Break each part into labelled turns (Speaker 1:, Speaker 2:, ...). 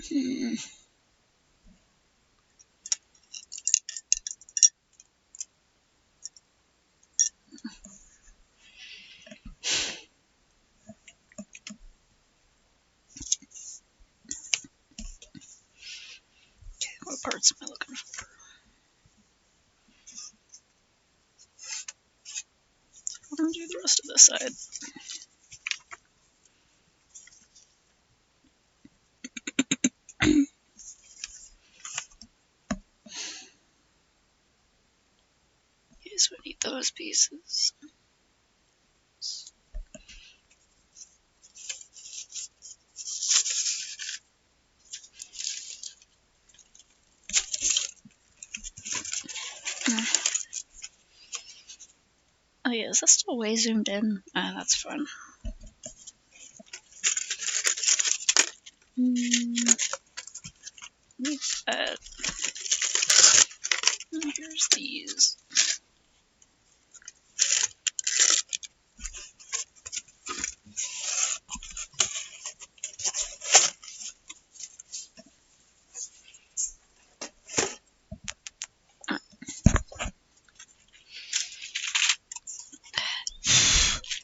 Speaker 1: Hmm. What parts am I looking for? I'm gonna do the rest of this side. Yes, we need those pieces. Oh yeah, is that still way zoomed in? Ah, that's fun. Need that. And here's these.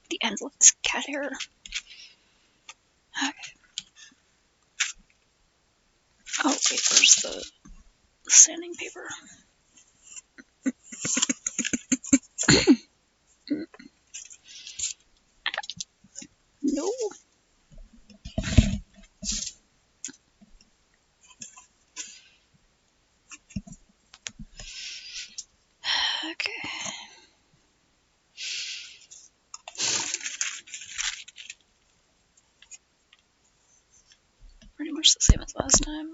Speaker 1: The endless cat hair. Okay. Oh wait, where's the sanding paper? No. Okay. Pretty much the same as last time.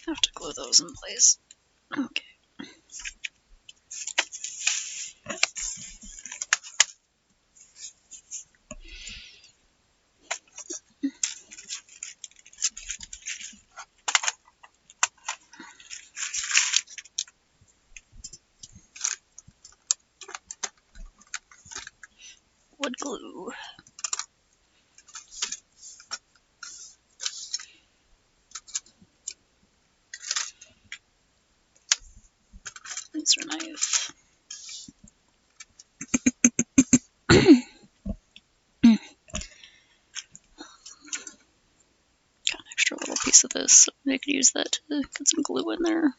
Speaker 1: I have to glue those in place. Okay. Wood glue. Laser knife. Got an extra little piece of this, so I could use that to get some glue in there.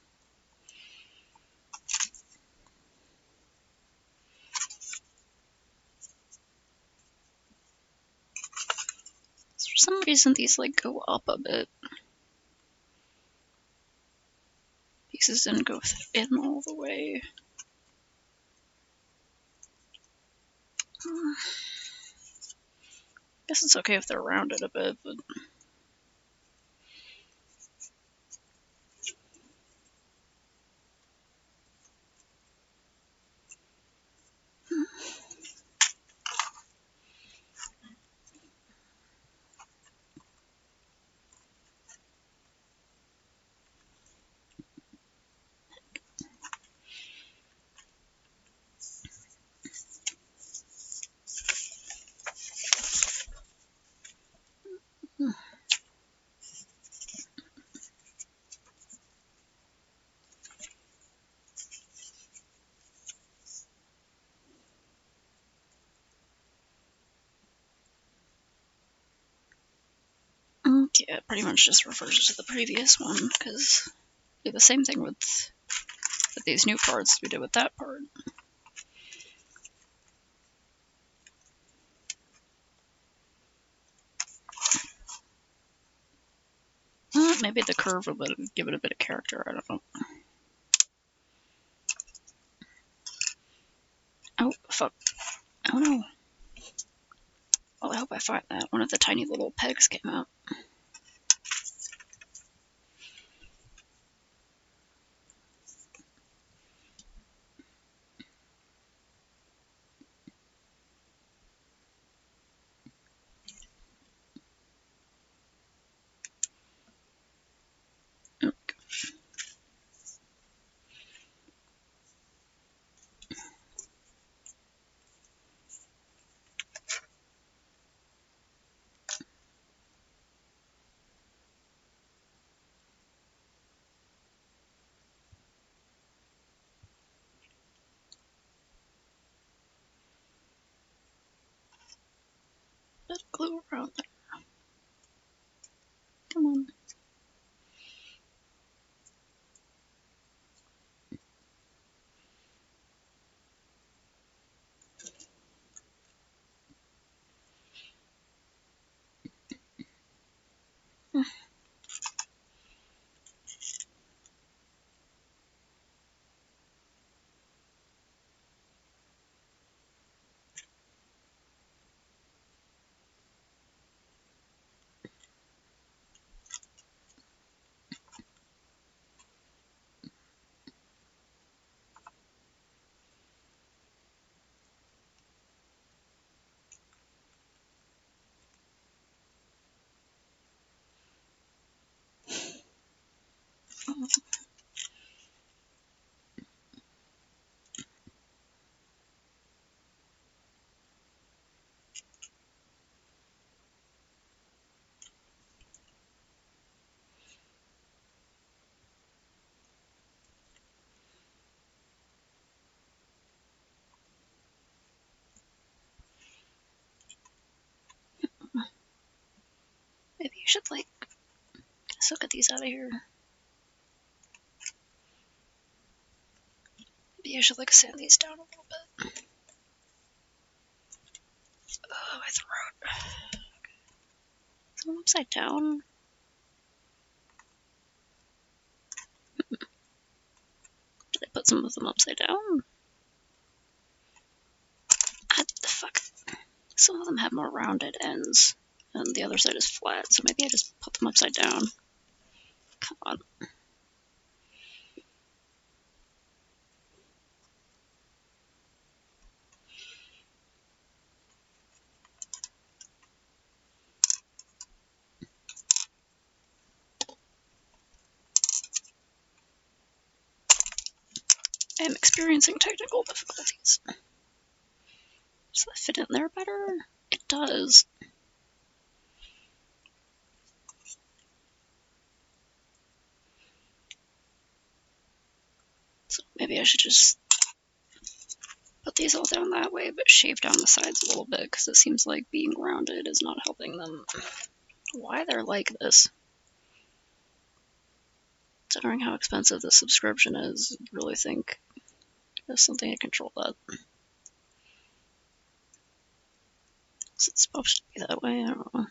Speaker 1: For some reason, these like go up a bit. Pieces didn't go in all the way. Guess it's okay if they're rounded a bit, but yeah, it pretty much just refers to the previous one, because we do the same thing with these new parts we did with that part. Maybe the curve would give it a bit of character, I don't know. Oh, fuck. Oh no. Well, I hope I find that. One of the tiny little pegs came out. bit of glue around there. Come on. Maybe you should, like, so get these out of here. Maybe I should, like, sand these down a little bit. Oh, my throat. Is them upside down? Did I put some of them upside down? What the fuck? Some of them have more rounded ends, and the other side is flat, so maybe I just put them upside down. Come on. I'm experiencing technical difficulties. Does that fit in there better? It does. So maybe I should just put these all down that way, but shave down the sides a little bit, because it seems like being rounded is not helping them. Why they're like this? Considering how expensive the subscription is, I really think there's something to control that. Is it supposed to be that way? I don't know.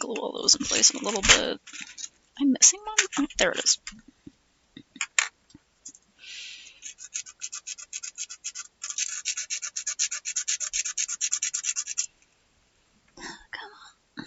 Speaker 1: glue all those in place in a little bit. Am I missing one? Oh, there it is. Come on.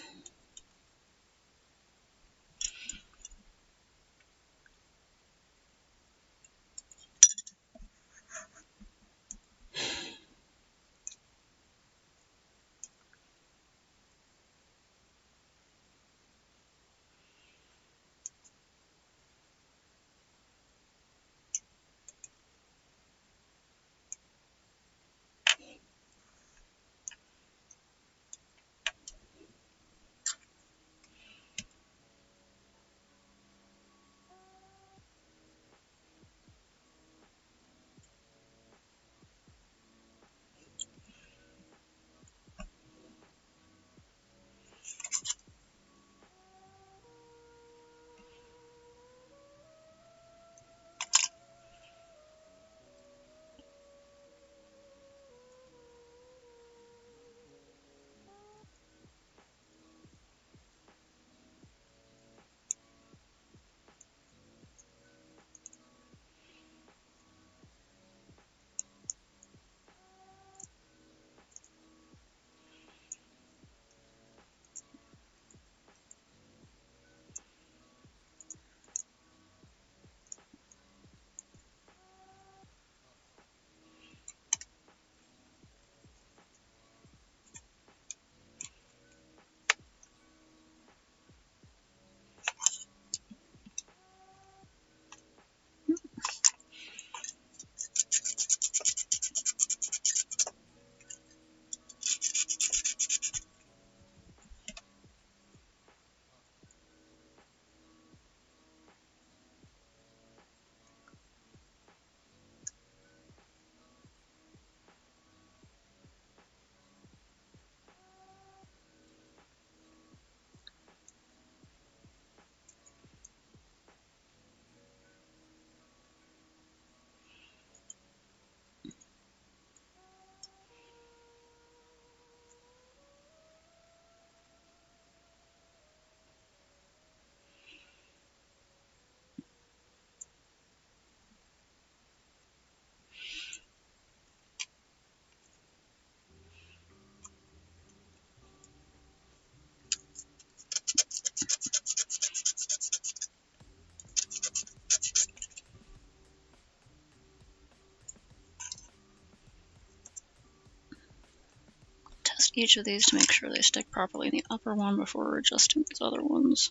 Speaker 1: Test each of these to make sure they stick properly in the upper one before adjusting these other ones.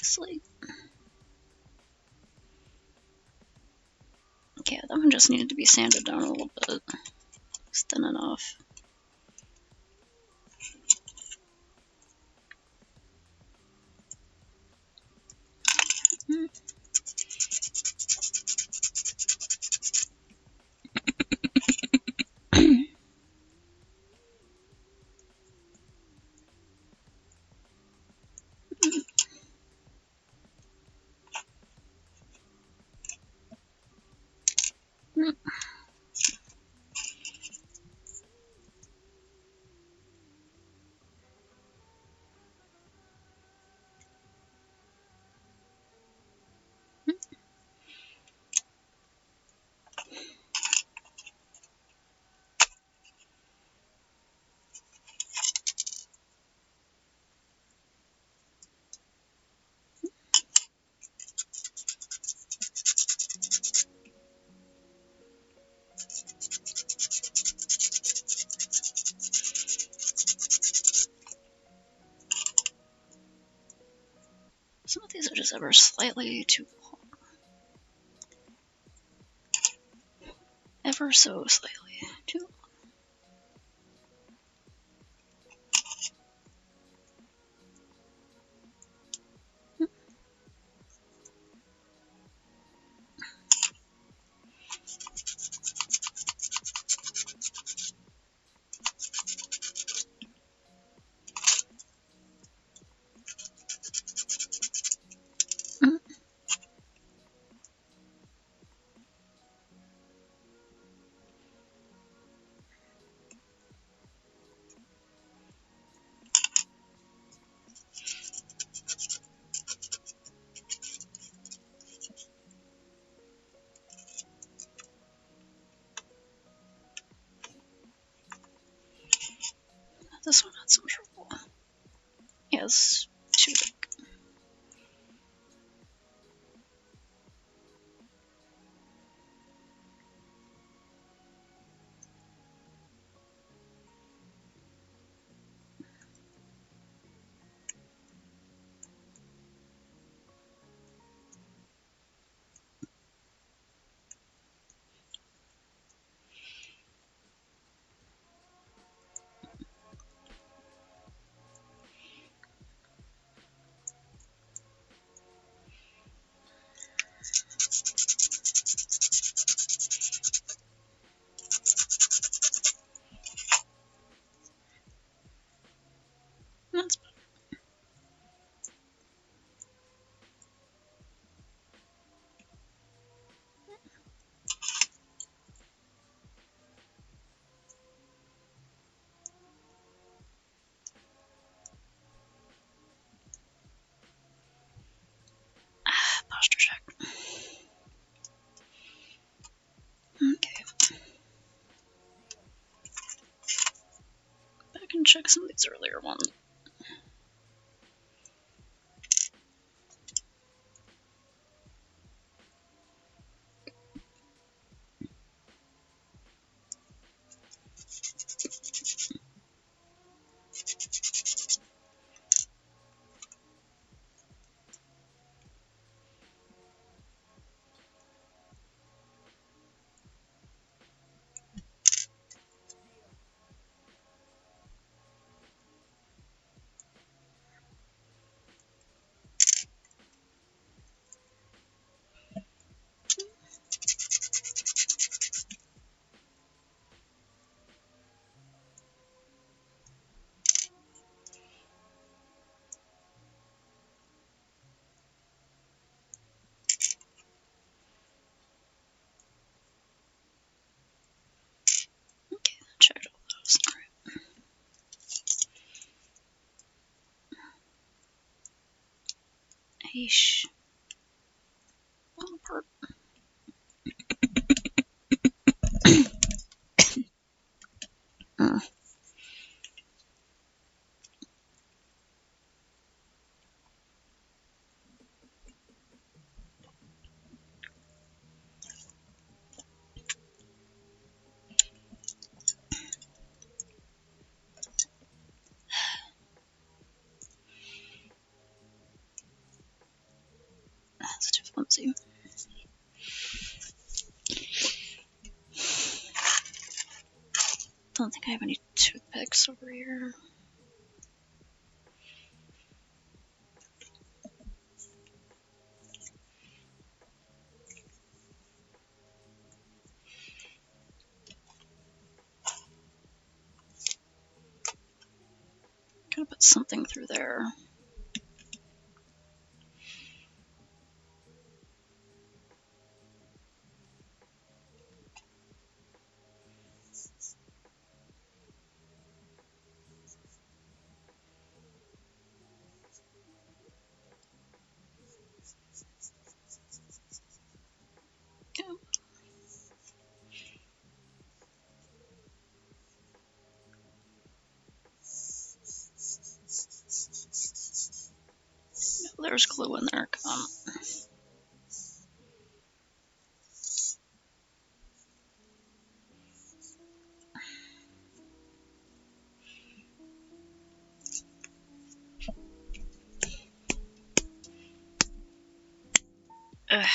Speaker 1: Sleep. Yeah, that one just needed to be sanded down a little bit. It's thin enough. Some of these are just ever slightly too long. Ever so slightly too long. check some of these earlier ones. Okay, checked all those. Alright. Eesh. Fall apart. That's too flimsy. Don't think I have any toothpicks over here. Gotta put something through there. Okay. No, there's glue in there. Come. Ugh.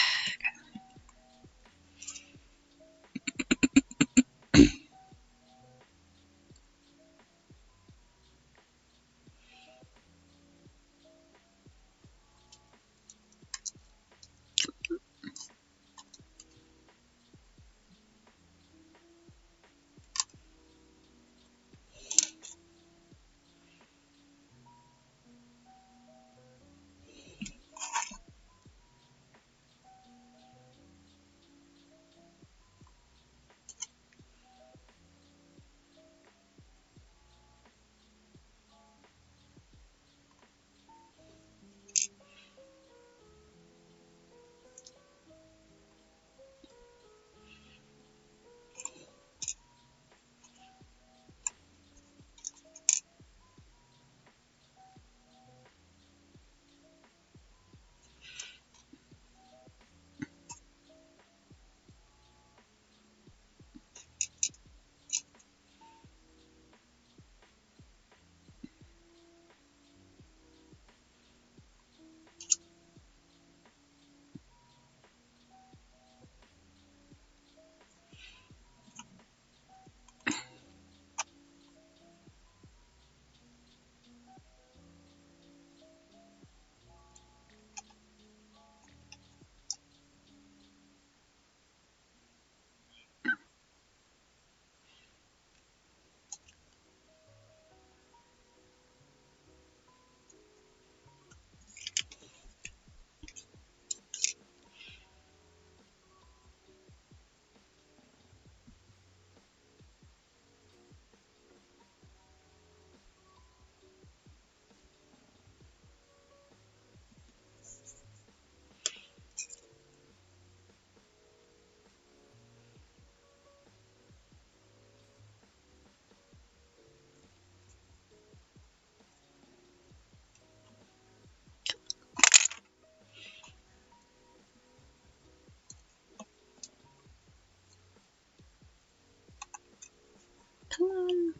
Speaker 1: Come on.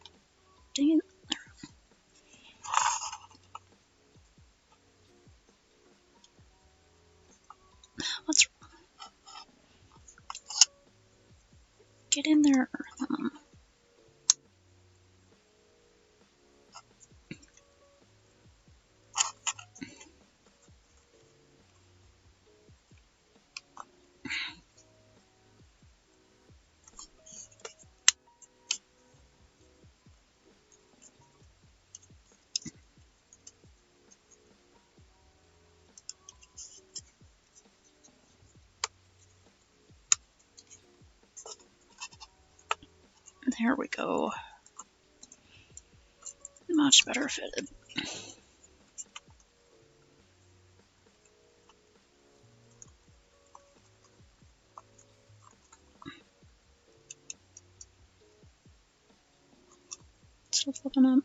Speaker 1: Dang it. What's wrong? Get in there. There we go. Much better fitted. Still flipping up.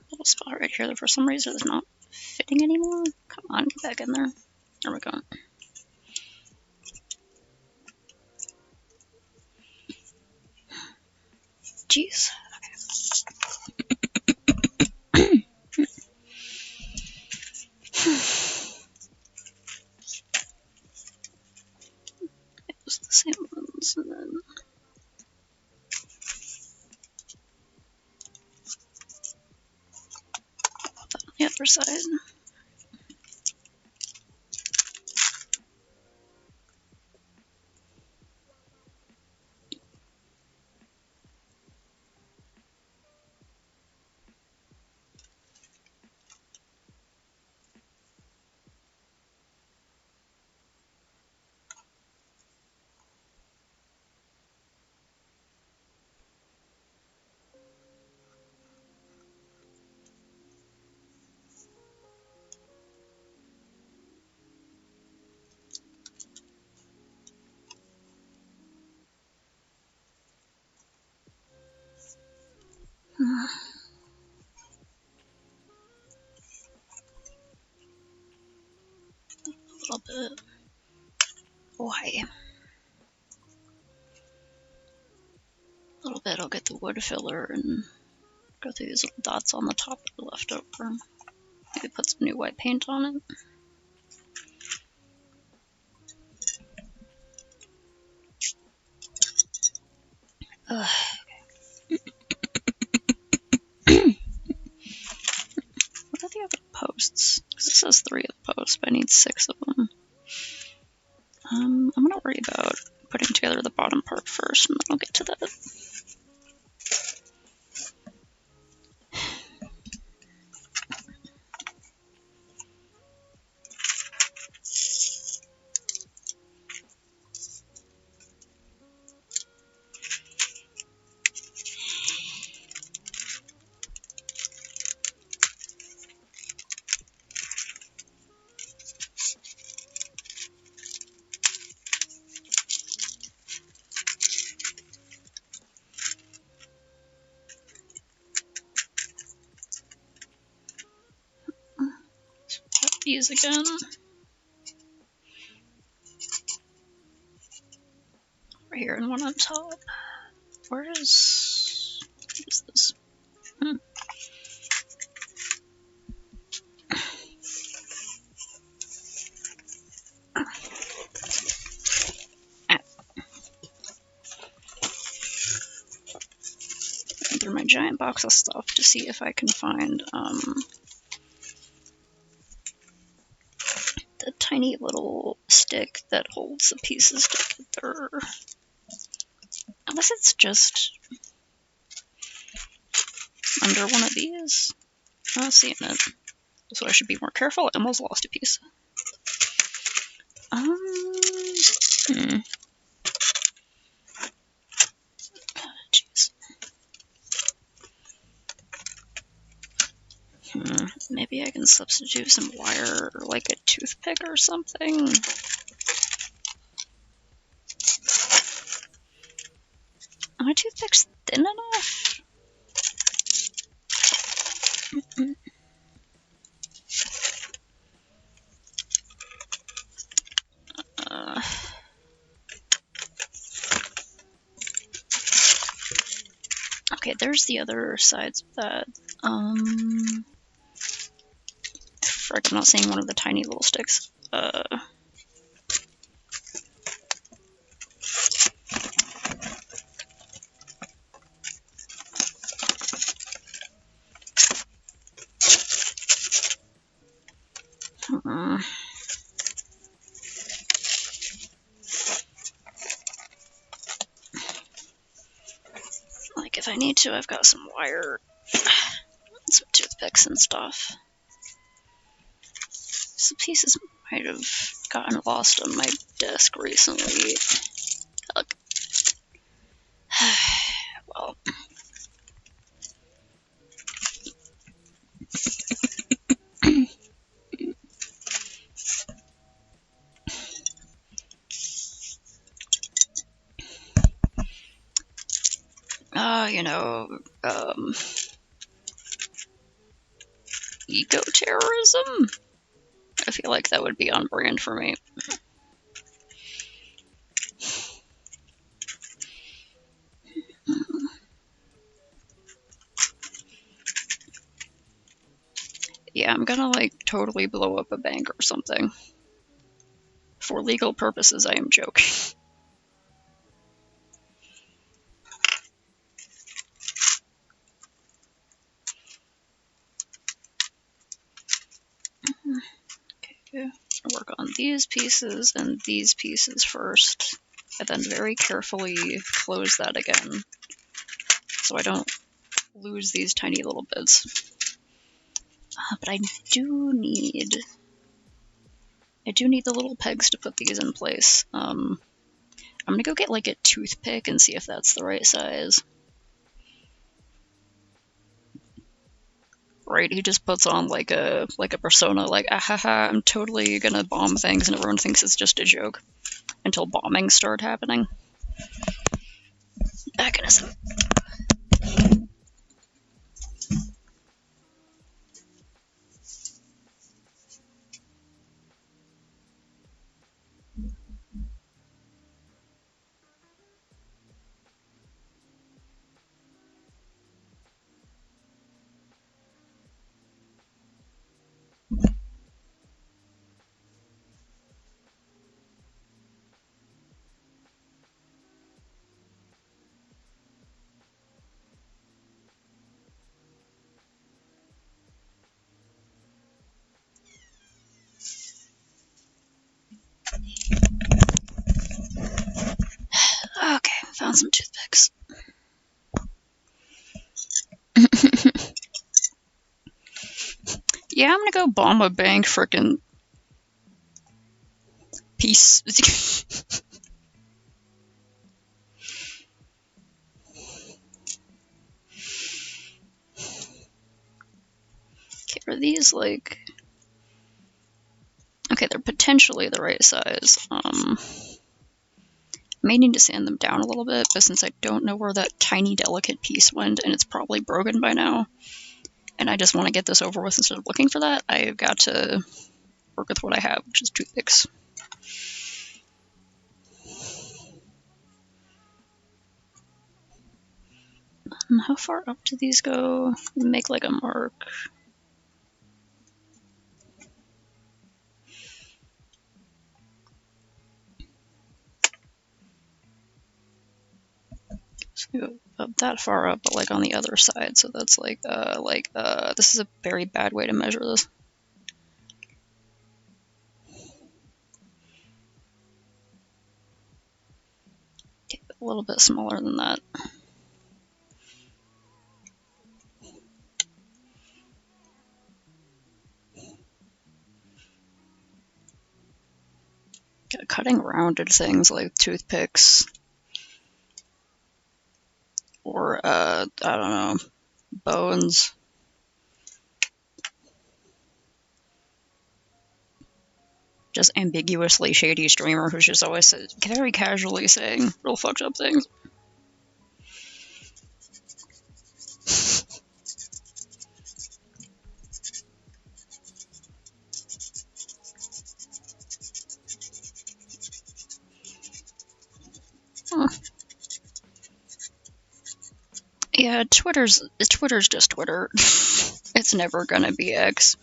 Speaker 1: Little spot right here that for some reason is not fitting anymore. Come on, get back in there. There we go. Jeez. It was the same ones, and then the other side. A little bit. Why? A little bit. I'll get the wood filler and go through these little dots on the top that are left over. Maybe put some new white paint on it. Ugh. What are the other posts? Because it says 3 of the posts, but I need 6 of them. I'm gonna worry about putting together the bottom part first, and then I'll get to that. These again. Right here and one on top. What is this? Through my giant box of stuff to see if I can find the tiny little stick that holds the pieces together. Unless it's just under one of these. I'm not seeing it. So I should be more careful. I almost lost a piece. Hmm. Jeez. Maybe I can substitute some wire or like a toothpick or something. My toothpick's thin enough? Uh, okay, there's the other sides of that. Frick, I'm not seeing one of the tiny little sticks. Like, if I need to, I've got some wire, some toothpicks and stuff. Some pieces might have gotten lost on my desk recently. Ugh. Well. You know, eco-terrorism? I feel like that would be on brand for me. Yeah, I'm gonna, like, totally blow up a bank or something. For legal purposes, I am joking. Okay, I'll work on these pieces and these pieces first, and then very carefully close that again, so I don't lose these tiny little bits. But I do need the little pegs to put these in place. I'm gonna go get like a toothpick and see if that's the right size. Right, he just puts on like a persona, like, ahaha, I'm totally gonna bomb things, and everyone thinks it's just a joke until bombings start happening. Mechanism. Okay, found some toothpicks. Yeah, I'm gonna go bomb a bank, frickin' peace. Okay, are these like... Okay, they're potentially the right size. May need to sand them down a little bit, but since I don't know where that tiny delicate piece went, and it's probably broken by now, and I just want to get this over with instead of looking for that, I've got to work with what I have, which is toothpicks. And how far up do these go? Make like a mark. So up that far up, but like on the other side. So that's like, this is a very bad way to measure this. Okay, a little bit smaller than that. cutting rounded things like toothpicks or, I don't know, bones. Just ambiguously shady streamer who's just always very casually saying real fucked up things. Huh. Yeah, Twitter's just Twitter. It's never gonna be X.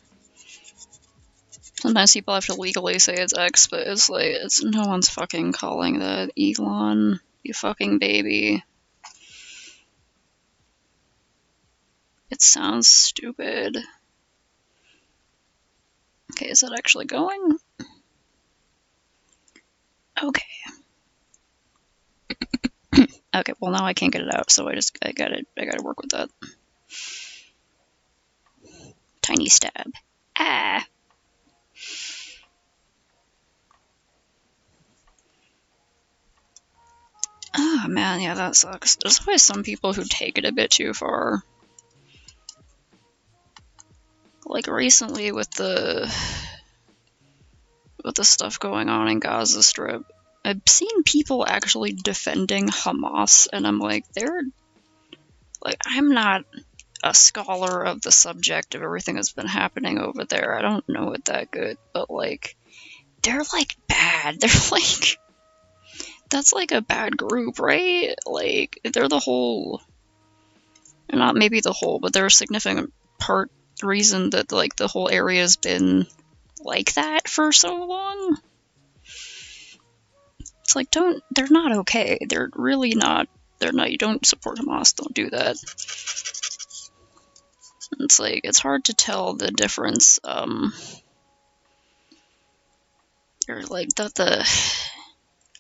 Speaker 1: Sometimes people have to legally say it's X, but it's like, no one's fucking calling that Elon, you fucking baby. It sounds stupid. Okay, is that actually going? Okay. Okay, well now I can't get it out, so I gotta work with that. Tiny stab. Ah! Oh man, yeah, that sucks. There's always some people who take it a bit too far. Like recently with the stuff going on in Gaza Strip, I've seen people actually defending Hamas, and I'm like, I'm not a scholar of the subject of everything that's been happening over there. I don't know it that good, but like, they're like bad. They're like, that's like a bad group, right? Like, they're the whole, not maybe the whole, but they're a significant reason that like the whole area's been like that for so long. It's like, they're not okay. They're really not. They're not. You don't support Hamas. Don't do that. It's like, it's hard to tell the difference. Or like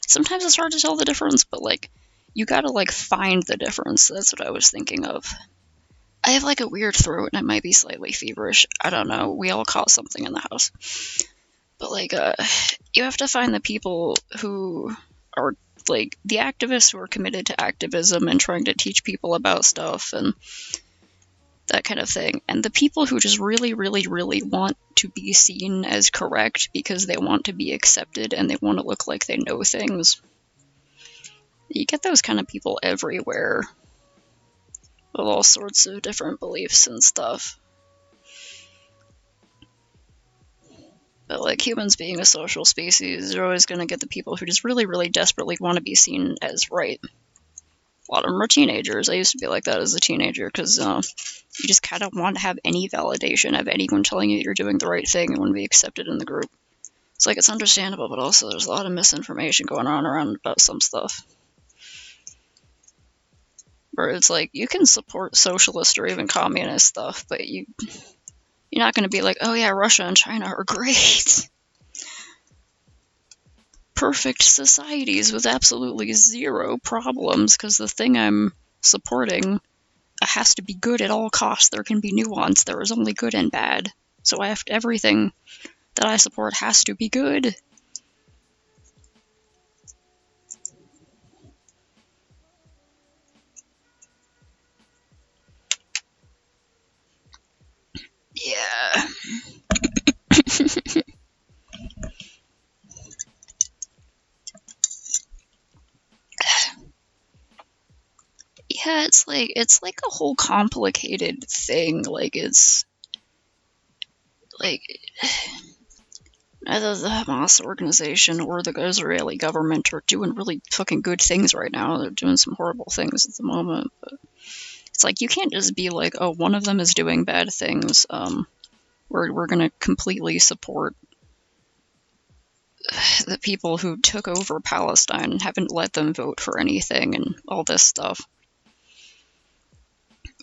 Speaker 1: sometimes it's hard to tell the difference, but like, you gotta like find the difference. That's what I was thinking of. I have like a weird throat and I might be slightly feverish. I don't know. We all caught something in the house. But like, you have to find the people who are like the activists who are committed to activism and trying to teach people about stuff and that kind of thing. And the people who just really, really, really want to be seen as correct because they want to be accepted and they want to look like they know things. You get those kind of people everywhere with all sorts of different beliefs and stuff. But like, humans being a social species, you're always going to get the people who just really, really desperately want to be seen as right. A lot of them are teenagers. I used to be like that as a teenager because you just kind of want to have any validation of anyone telling you you're doing the right thing and want to be accepted in the group. It's like, it's understandable, but also there's a lot of misinformation going on around about some stuff. Where it's like, you can support socialist or even communist stuff, but you're not going to be like, oh yeah, Russia and China are great. Perfect societies with absolutely zero problems, because the thing I'm supporting has to be good at all costs. There can be nuance. There is only good and bad. So everything that I support has to be good. Yeah. Yeah, it's like a whole complicated thing. Like, it's like either the Hamas organization or the Israeli government are doing really fucking good things right now. They're doing some horrible things at the moment, but it's like, you can't just be like, oh, one of them is doing bad things. We're gonna completely support the people who took over Palestine and haven't let them vote for anything and all this stuff.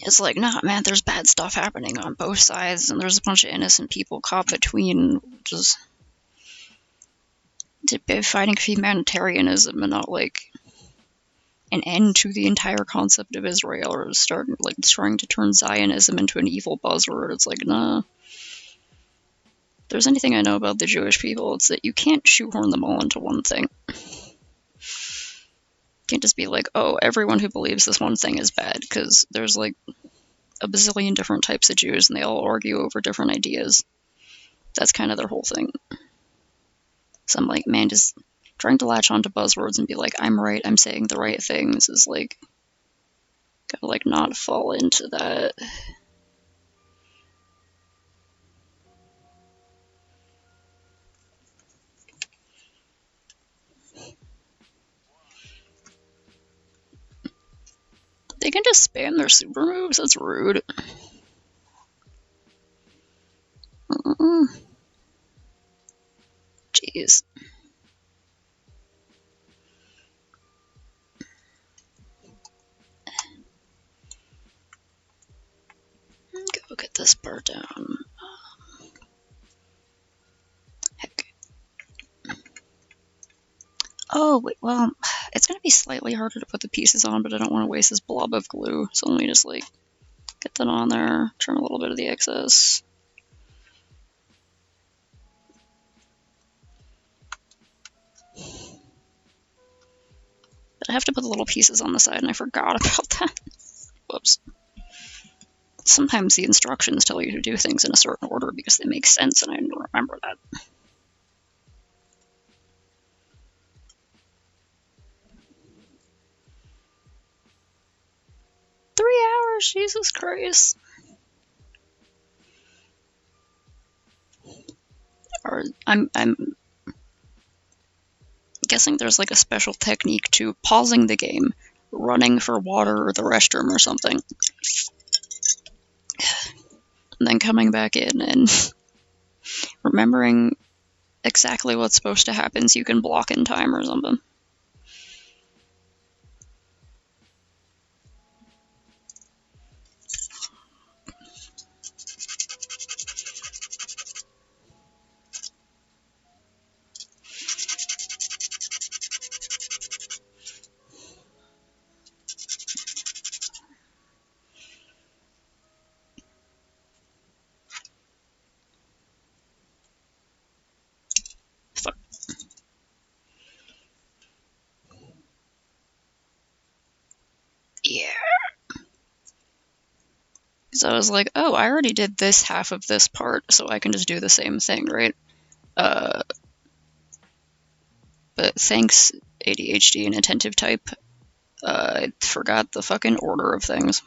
Speaker 1: It's like, nah, man, there's bad stuff happening on both sides, and there's a bunch of innocent people caught between, just fighting for humanitarianism and not like an end to the entire concept of Israel, or trying to turn Zionism into an evil buzzword. It's like, nah. there's anything I know about the Jewish people, it's that you can't shoehorn them all into one thing. You can't just be like, oh, everyone who believes this one thing is bad, because there's like a bazillion different types of Jews, and they all argue over different ideas. That's kind of their whole thing. So I'm like, man, just trying to latch onto buzzwords and be like, I'm right, I'm saying the right things is like, gotta like not fall into that. They can just spam their super moves? That's rude. Jeez. Go get this bar down. Heck. Oh, wait, well, it's gonna be slightly harder to put the pieces on, but I don't want to waste this blob of glue, so let me just, like, get that on there, trim a little bit of the excess. But I have to put the little pieces on the side, and I forgot about that. Whoops. Sometimes the instructions tell you to do things in a certain order because they make sense, and I didn't remember that. "3 hours, Jesus Christ." Or I'm guessing there's like a special technique to pausing the game, running for water or the restroom or something, and then coming back in and remembering exactly what's supposed to happen so you can block in time or something. Fuck. Yeah. So I was like, oh, I already did this half of this part, so I can just do the same thing, right? But thanks, ADHD and attentive type, I forgot the fucking order of things.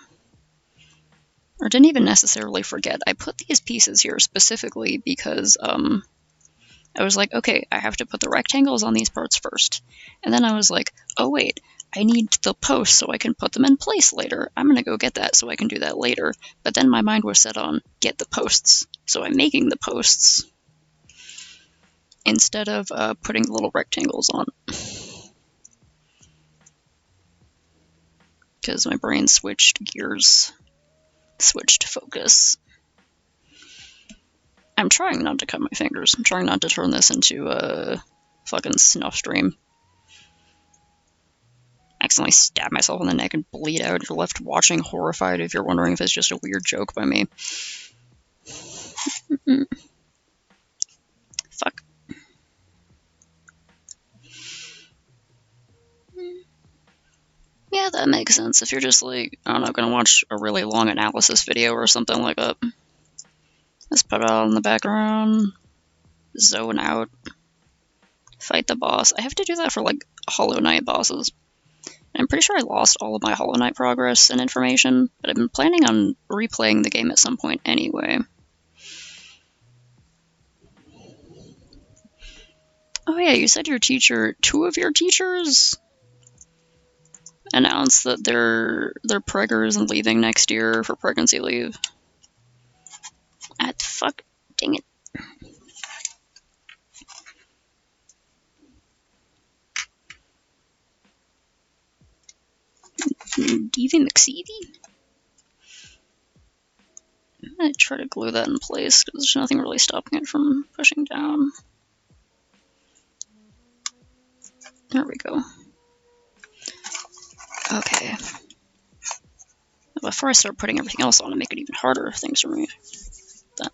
Speaker 1: Or didn't even necessarily forget. I put these pieces here specifically because, I was like, okay, I have to put the rectangles on these parts first. And then I was like, oh wait, I need the posts so I can put them in place later. I'm gonna go get that so I can do that later. But then my mind was set on get the posts. So I'm making the posts instead of putting the little rectangles on. Because my brain switched gears, switched focus. I'm trying not to cut my fingers. I'm trying not to turn this into a fucking snuff stream. Accidentally stab myself in the neck and bleed out. You're left watching horrified if you're wondering if it's just a weird joke by me. Fuck. Yeah, that makes sense. If you're just like, I don't know, gonna watch a really long analysis video or something like that. Just put it on in the background. Zone out. Fight the boss. I have to do that for like Hollow Knight bosses. I'm pretty sure I lost all of my Hollow Knight progress and information, but I've been planning on replaying the game at some point anyway. Oh yeah, you said your teacher, 2 of your teachers announced that they're preggers and leaving next year for pregnancy leave. Fuck, dang it. Evie McSeevey? I'm gonna try to glue that in place because there's nothing really stopping it from pushing down. There we go. Okay. Before I start putting everything else on to make it even harder things for me, then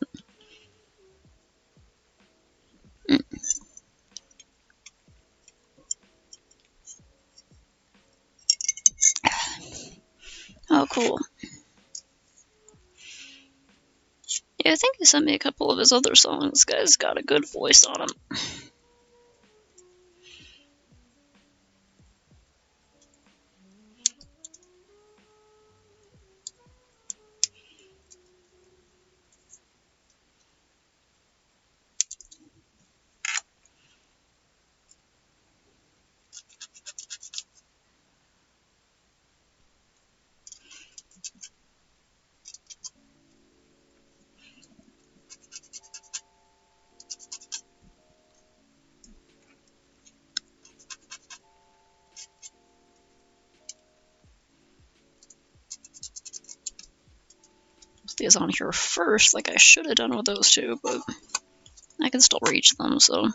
Speaker 1: cool. Yeah, I think he sent me a couple of his other songs. This guy's got a good voice on him. These on here first, like I should have done with those two, but I can still reach them, so.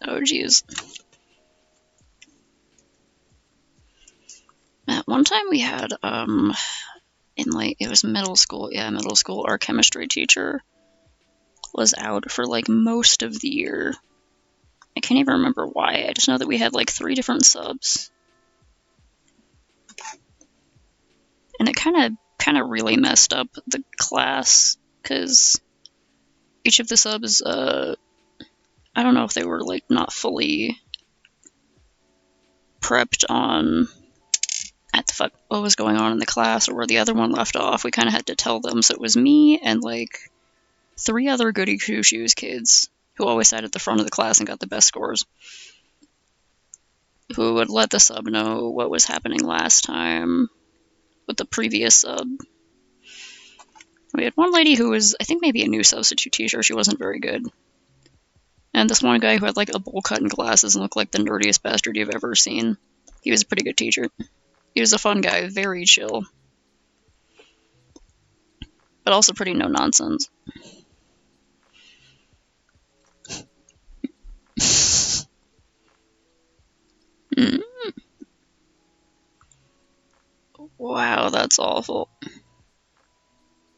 Speaker 1: Oh, jeez. At one time we had, in like, it was middle school, our chemistry teacher was out for like most of the year. I can't even remember why, I just know that we had like 3 different subs. And it kind of really messed up the class, because each of the subs, I don't know if they were like not fully prepped on what was going on in the class or where the other one left off. We kind of had to tell them, so it was me and like 3 other goody two-shoes kids who always sat at the front of the class and got the best scores, who would let the sub know what was happening last time with the previous sub. We had one lady who was, I think, maybe a new substitute teacher. She wasn't very good. And this one guy who had like a bowl cut and glasses and looked like the nerdiest bastard you've ever seen. He was a pretty good teacher. He was a fun guy, very chill. But also pretty no-nonsense. Wow, that's awful.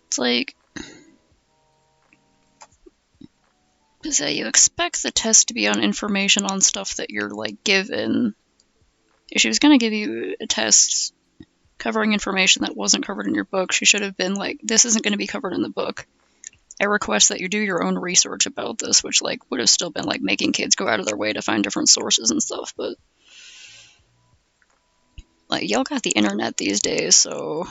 Speaker 1: It's like, so you expect the test to be on information on stuff that you're like given. If she was going to give you a test covering information that wasn't covered in your book, she should have been like, this isn't going to be covered in the book. I request that you do your own research about this, which like would have still been like making kids go out of their way to find different sources and stuff, but like y'all got the internet these days, so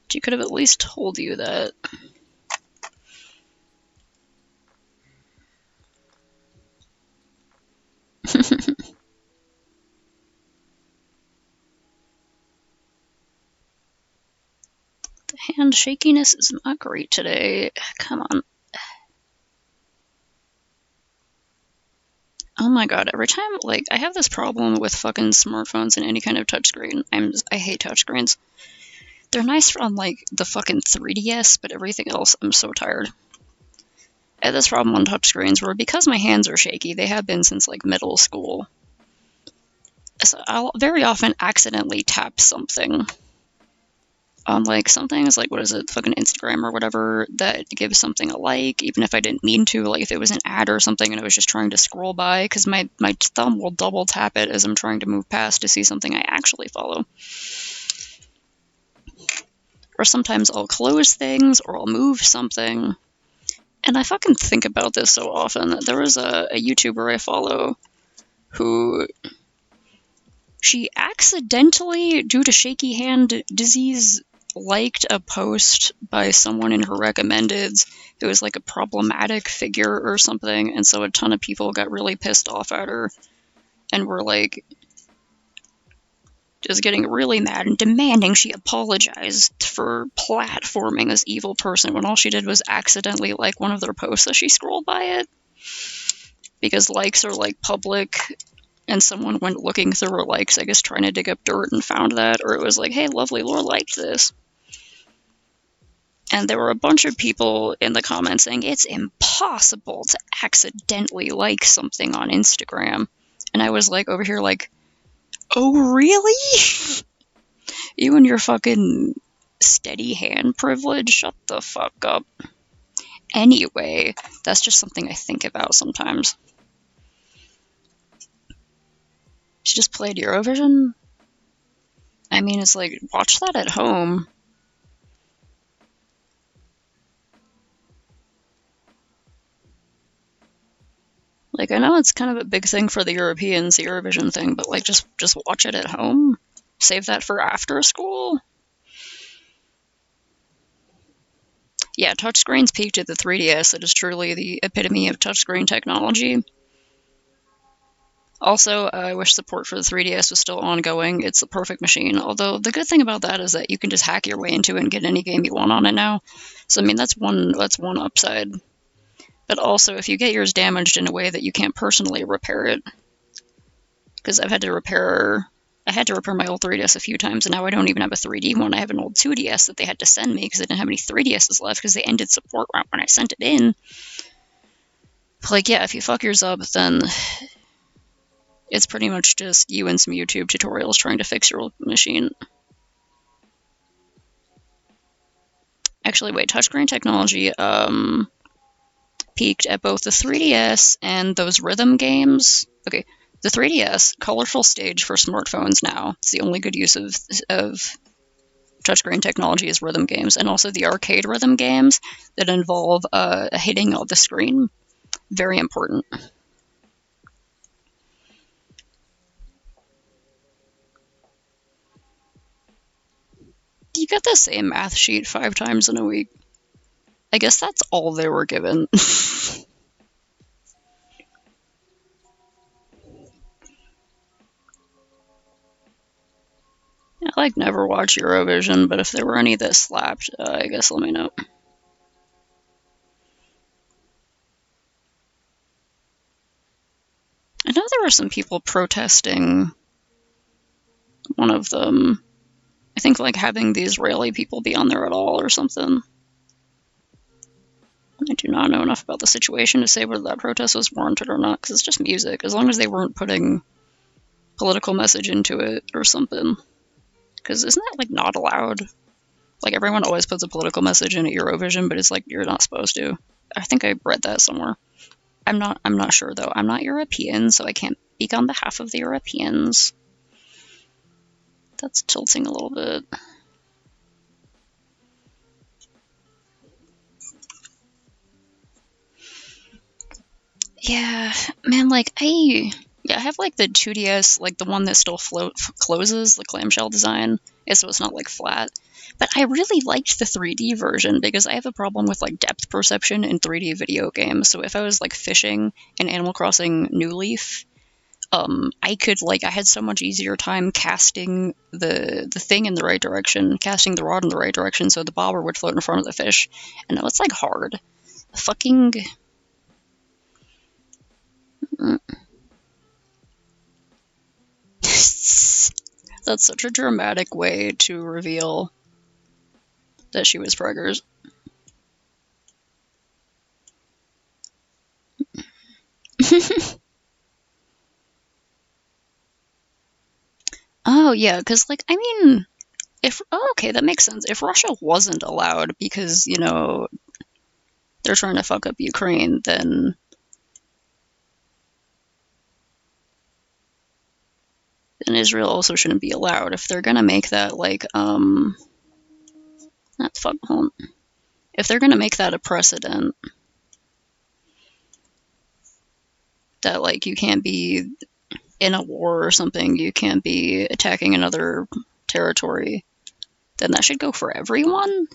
Speaker 1: she could have at least told you that. The hand shakiness is not great today. Come on. Oh my god, every time, like, I have this problem with fucking smartphones and any kind of touchscreen. I hate touchscreens. They're nice on, like, the fucking 3DS, but everything else, I'm so tired. I have this problem on touchscreens where, because my hands are shaky, they have been since, like, middle school, so I'll very often accidentally tap something on, like, some things, like, what is it, fucking Instagram or whatever, that gives something a like, even if I didn't mean to, like, if it was an ad or something and I was just trying to scroll by, because my thumb will double tap it as I'm trying to move past to see something I actually follow. Or sometimes I'll close things, or I'll move something, and I fucking think about this so often. There was a YouTuber I follow who, she accidentally, due to shaky hand disease, liked a post by someone in her recommendeds who was like a problematic figure or something, and so a ton of people got really pissed off at her and were like just getting really mad and demanding she apologized for platforming this evil person when all she did was accidentally like one of their posts as she scrolled by it, because likes are like public, and someone went looking through her likes, I guess trying to dig up dirt, and found that, or it was like, hey, lovely Laura liked this. And there were a bunch of people in the comments saying it's impossible to accidentally like something on Instagram. And I was like over here like, oh really? You and your fucking steady hand privilege? Shut the fuck up. Anyway, that's just something I think about sometimes. She just played Eurovision? I mean, it's like, watch that at home. Like, I know it's kind of a big thing for the Europeans, the Eurovision thing, but like, just watch it at home. Save that for after school. Yeah, touchscreens peaked at the 3DS. It is truly the epitome of touchscreen technology. Also, I wish support for the 3DS was still ongoing. It's the perfect machine. Although the good thing about that is that you can just hack your way into it and get any game you want on it now. So I mean, that's one upside. But also, if you get yours damaged in a way that you can't personally repair it, because I had to repair my old 3DS a few times, and now I don't even have a 3D one. I have an old 2DS that they had to send me because I didn't have any 3DSs left because they ended support right when I sent it in. But like, yeah, if you fuck yours up, then it's pretty much just you and some YouTube tutorials trying to fix your machine. Actually, wait, touchscreen technology peaked at both the 3DS and those rhythm games. Okay, the 3DS, colorful stage for smartphones now. It's the only good use of touchscreen technology is rhythm games, and also the arcade rhythm games that involve hitting the screen. Very important. You get the same math sheet 5 times in a week. I guess that's all they were given. I like never watch Eurovision, but if there were any that slapped, I guess let me know. I know there were some people protesting one of them. I think like having the Israeli people be on there at all or something. I do not know enough about the situation to say whether that protest was warranted or not, because it's just music. As long as they weren't putting political message into it or something. Because isn't that like not allowed? Like everyone always puts a political message in at Eurovision, but it's like you're not supposed to. I think I read that somewhere. I'm not sure though. I'm not European, so I can't speak on behalf of the Europeans. That's tilting a little bit. Yeah, man, like I have like the 2DS, like the one that still closes, the clamshell design, so it's not like flat. But I really liked the 3D version because I have a problem with like depth perception in 3D video games. So if I was like fishing in Animal Crossing New Leaf, I could like I had so much easier time casting the thing in the right direction, casting the rod in the right direction, so the bobber would float in front of the fish. And now it's like hard. Fucking. That's such a dramatic way to reveal that she was preggers. Oh yeah, because like I mean, if okay, that makes sense. If Russia wasn't allowed because they're trying to fuck up Ukraine, then Israel also shouldn't be allowed. If they're gonna make that like not fuck home. If they're gonna make that a precedent that like you can't be in a war or something, you can't be attacking another territory, then that should go for everyone.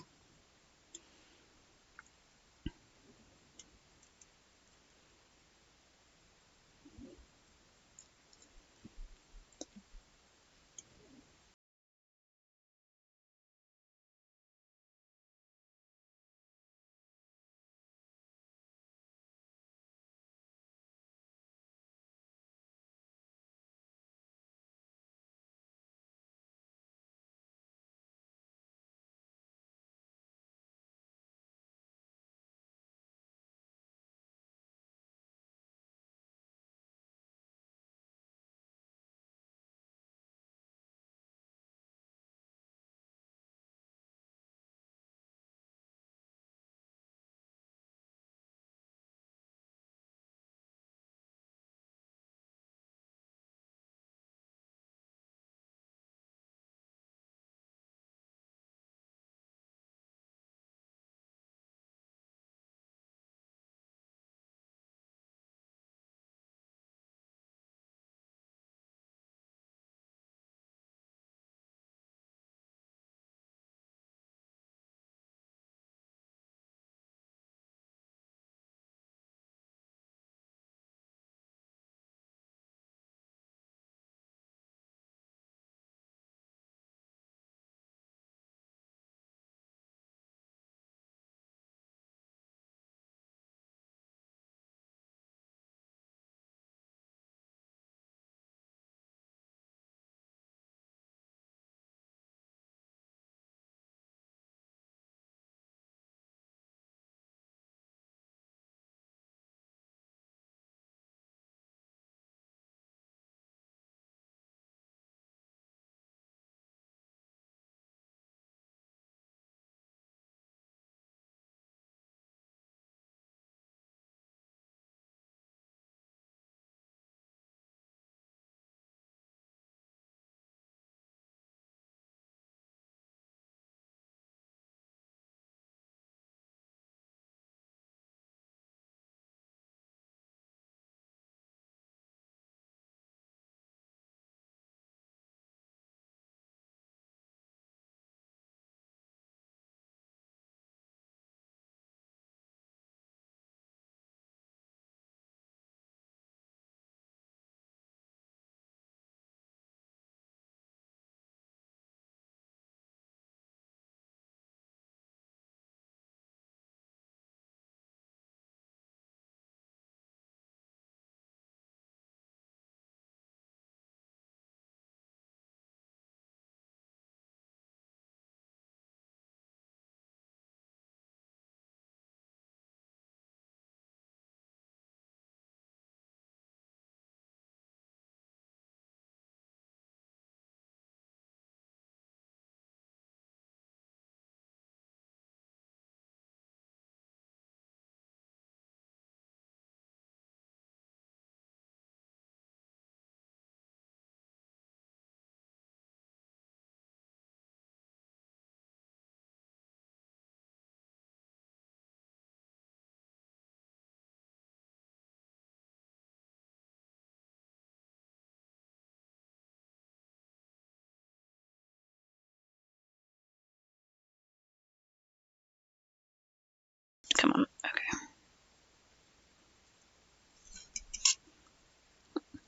Speaker 1: Come on. Okay.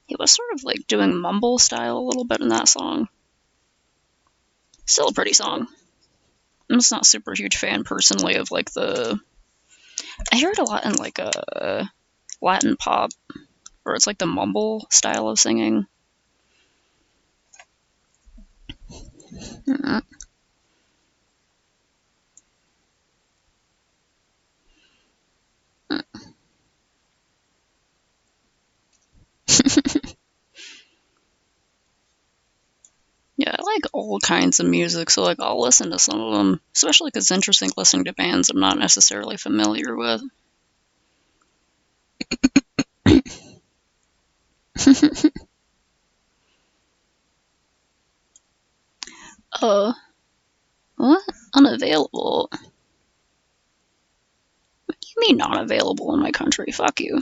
Speaker 1: He was sort of like doing mumble style a little bit in that song. Still a pretty song. I'm just not a super huge fan personally of like the. I hear it a lot in like a Latin pop, where it's like the mumble style of singing. Mm-hmm. Yeah, I like all kinds of music, so like I'll listen to some of them, especially because it's interesting listening to bands I'm not necessarily familiar with. What? Unavailable? What do you mean not available in my country? Fuck you.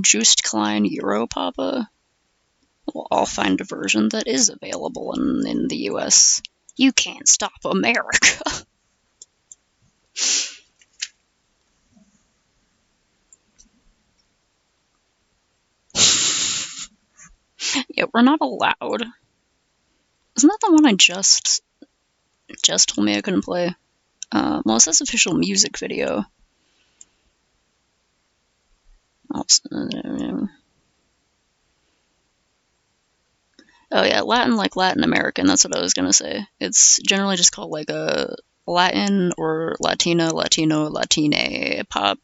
Speaker 1: Juiced Klein Europapa? Well, I'll find a version that is available in the US. You can't stop America. Yeah, we're not allowed. Isn't that the one I just told me I couldn't play? Well, it says official music video. Oh yeah, Latin like Latin American, that's what I was gonna say. It's generally just called like a Latin or Latina, Latino, Latine pop.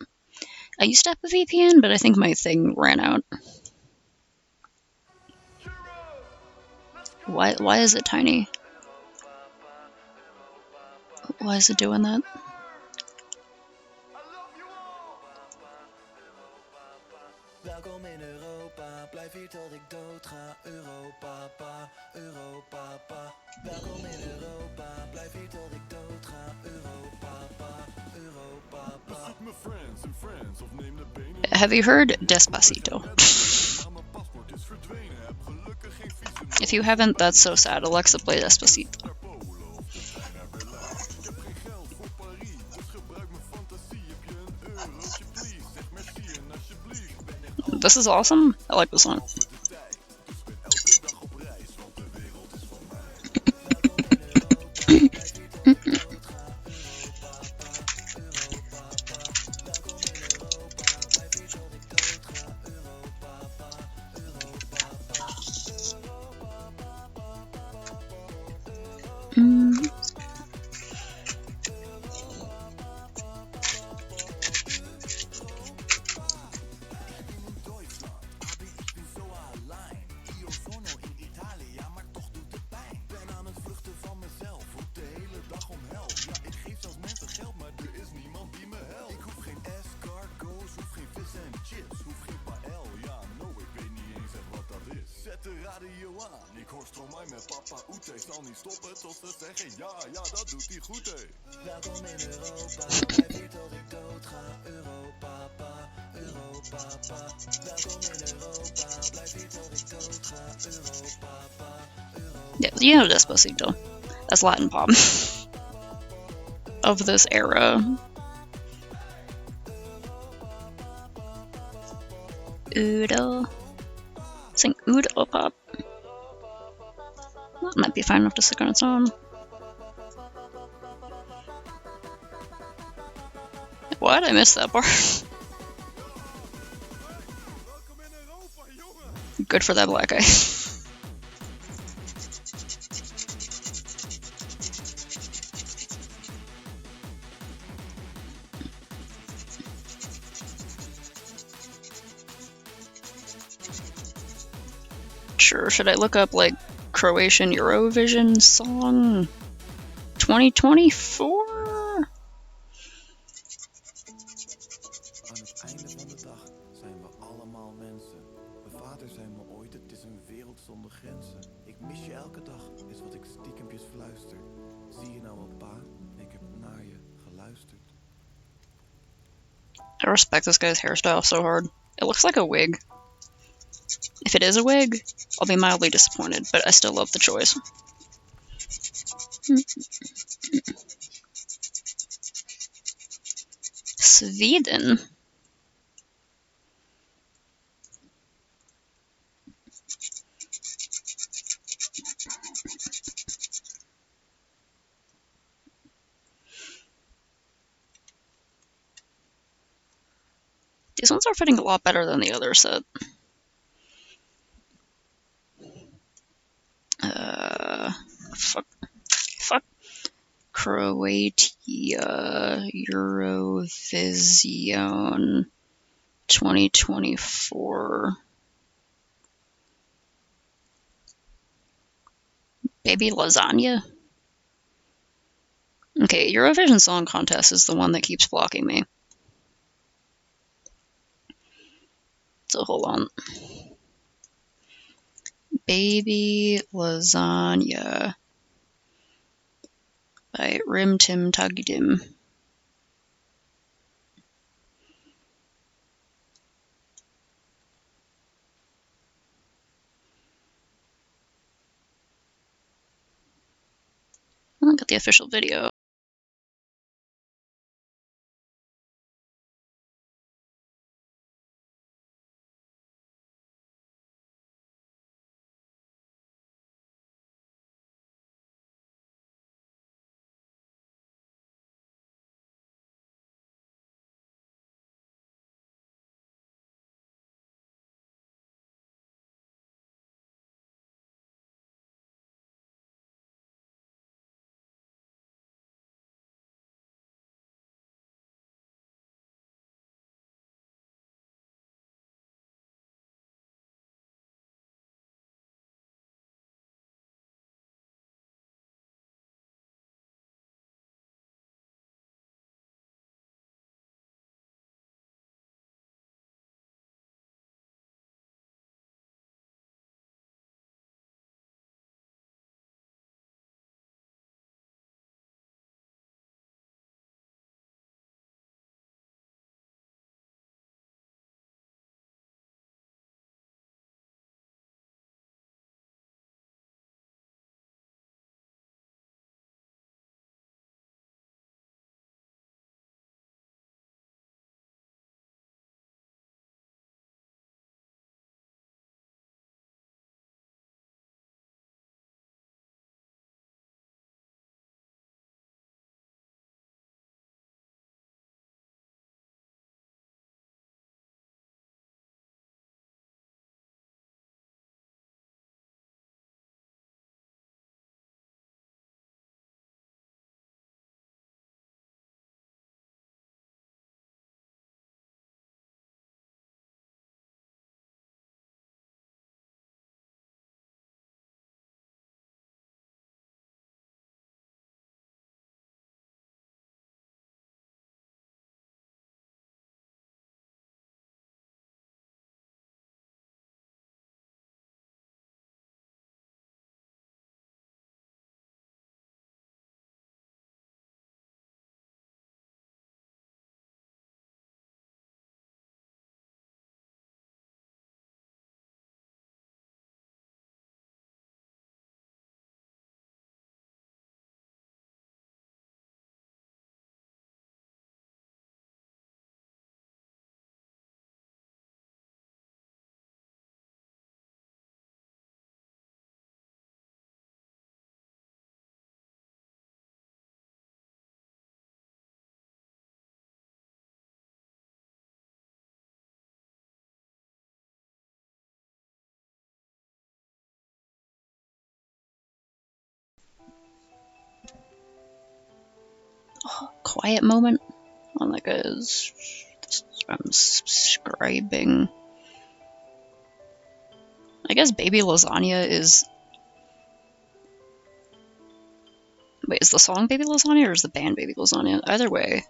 Speaker 1: I used to have a VPN, but I think my thing ran out. Why is it tiny? Why is it doing that?
Speaker 2: Welkom in Europa, blijf hier tot ik dood ga. Europa, Europa. Welkom in Europa, blijf hier tot ik dood ga. Europa. Bezoek mijn friends in France of neem de benen.
Speaker 1: Have you heard Despacito? If you haven't, that's so sad. Alexa, play Despacito. This is awesome. I like this one.
Speaker 2: Zet de radio aan, ik hoor Stromae met papa Oete. Zal niet stoppen tot ze zeggen ja, dat doet hij goed hé. Welkom in Europa, blijf hier tot ik dood ga. Europa. Welkom in Europa, blijf hier tot ik dood ga. Europa.
Speaker 1: Yeah, you know Despacito. That's Latin pop. Of this era. Udo. Sing Udo pop. That might be fine enough to stick on its own. What? I missed that part. Good for that black guy. Sure, should I look up like Croatian Eurovision song 2024?
Speaker 2: Aan het einde van de dag zijn we allemaal mensen. Mijn vader zei me ooit, het is een wereld zonder grenzen. Ik mis je elke dag, is wat ik stiekempjes fluister. Zie je nou wel pa, ik heb naar je geluisterd.
Speaker 1: I respect this guy's hairstyle so hard. It looks like a wig. If it is a wig, I'll be mildly disappointed, but I still love the choice. Sweden. These ones are fitting a lot better than the other set. Fuck. Croatia Eurovision 2024. Baby lasagna? Okay, Eurovision Song Contest is the one that keeps blocking me. So hold on. Baby Lasagna by Rim Tim Tagidim. I got the official video. Oh, quiet moment. On like I'm subscribing. I guess Baby Lasagna is. Wait, is the song Baby Lasagna or is the band Baby Lasagna? Either way.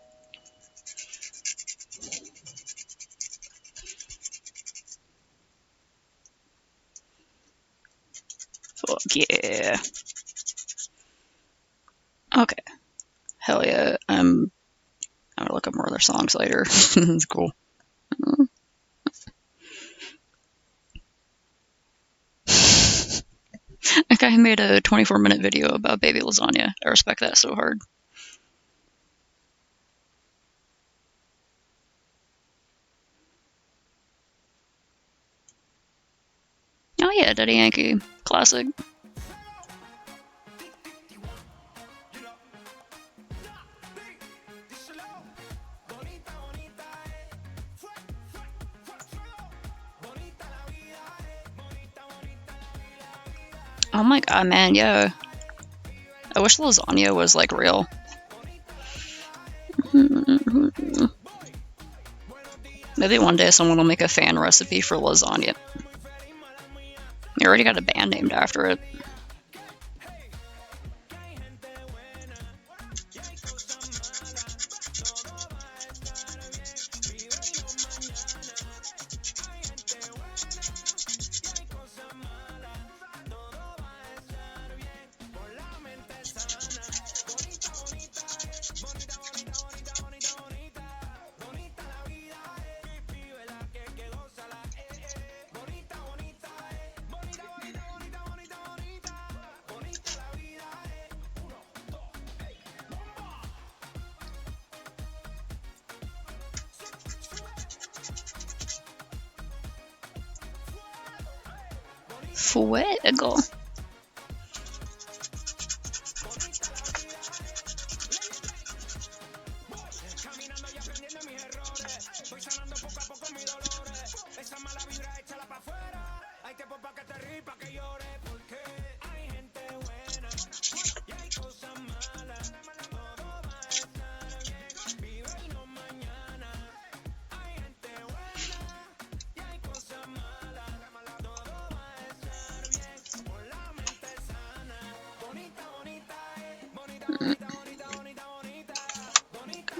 Speaker 1: Fuck yeah. Okay. Hell yeah. I'm gonna look up more of their songs later. It's cool. That guy made a 24-minute video about Baby Lasagna. I respect that so hard. yeah, Daddy Yankee. Classic. Oh my god, man, yeah. I wish lasagna was, like, real. Maybe one day someone will make a fan recipe for lasagna. They already got a band named after it. Fuego.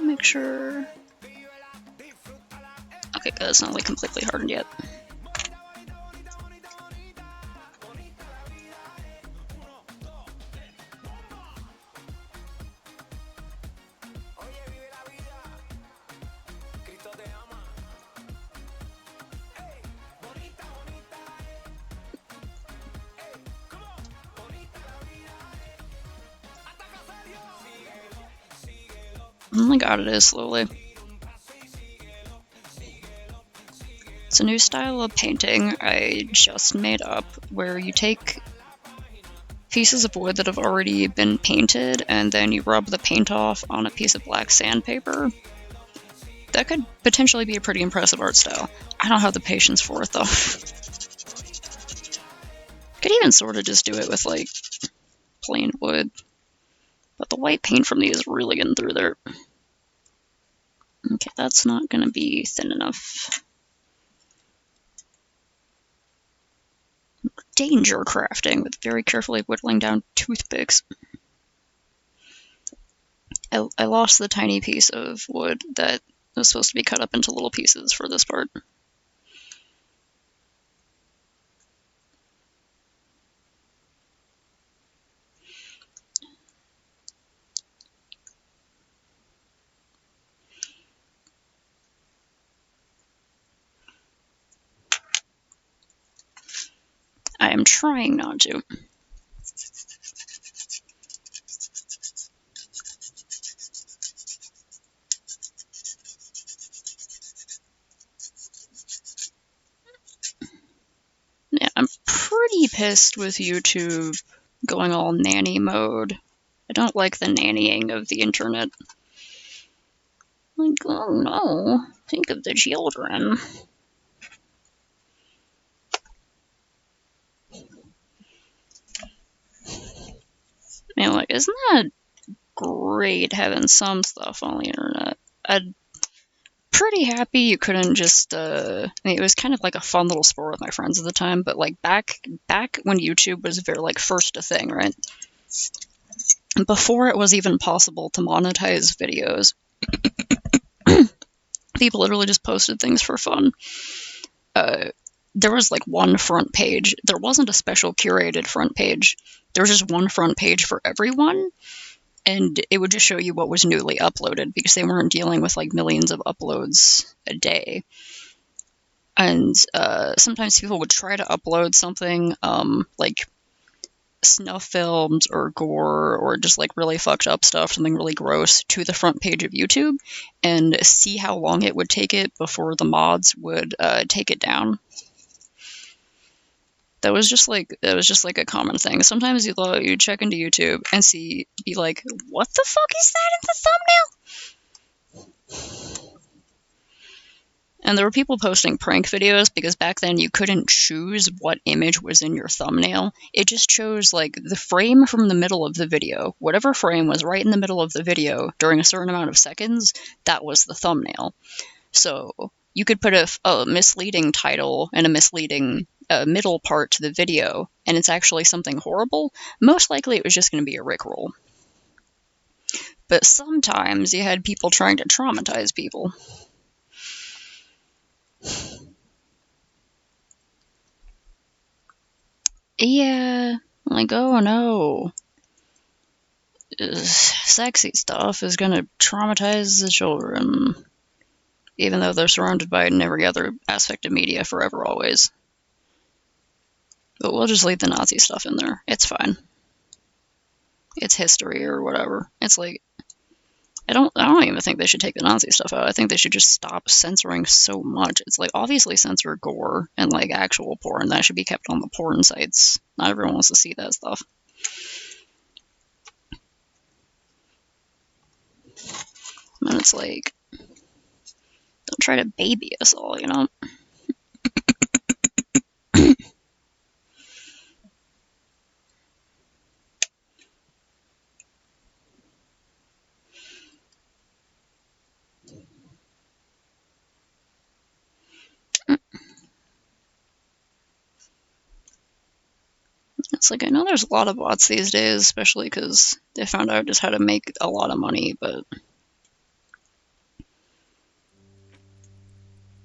Speaker 1: Make sure. Okay, good. It's not like completely hardened yet. Oh my god, it is slowly. It's a new style of painting I just made up where you take pieces of wood that have already been painted and then you rub the paint off on a piece of black sandpaper. That could potentially be a pretty impressive art style. I don't have the patience for it though. Could even sort of just do it with like plain wood. But the white paint from these is really getting through there. Okay, that's not going to be thin enough. Danger crafting with very carefully whittling down toothpicks. I lost the tiny piece of wood that was supposed to be cut up into little pieces for this part. I am trying not to. Yeah, I'm pretty pissed with YouTube going all nanny mode. I don't like the nannying of the internet. Like, oh no, think of the children. Man, like, isn't that great having some stuff on the internet? I'm pretty happy you couldn't just, I mean, it was kind of like a fun little sport with my friends at the time, but like back when YouTube was very, like, first a thing, right? Before it was even possible to monetize videos, people literally just posted things for fun. There was like one front page. There wasn't a special curated front page. There was just one front page for everyone, and it would just show you what was newly uploaded because they weren't dealing with like millions of uploads a day. And sometimes people would try to upload something like snuff films or gore or just like really fucked up stuff, something really gross, to the front page of YouTube and see how long it would take it before the mods would take it down. That was just like a common thing. Sometimes you check into YouTube and be like, what the fuck is that in the thumbnail? And there were people posting prank videos because back then you couldn't choose what image was in your thumbnail. It just chose like the frame from the middle of the video. Whatever frame was right in the middle of the video during a certain amount of seconds, that was the thumbnail. So you could put a misleading title and a misleading middle part to the video, and it's actually something horrible. Most likely it was just going to be a Rickroll. But sometimes you had people trying to traumatize people. Yeah, like, oh no. Sexy stuff is going to traumatize the children. Even though they're surrounded by every other aspect of media forever, always. But we'll just leave the Nazi stuff in there. It's fine. It's history or whatever. It's like, I don't even think they should take the Nazi stuff out. I think they should just stop censoring so much. It's like, obviously censor gore and like actual porn. That should be kept on the porn sites. Not everyone wants to see that stuff. And it's like, don't try to baby us all, you know? It's like, I know there's a lot of bots these days, especially because they found out just how to make a lot of money, but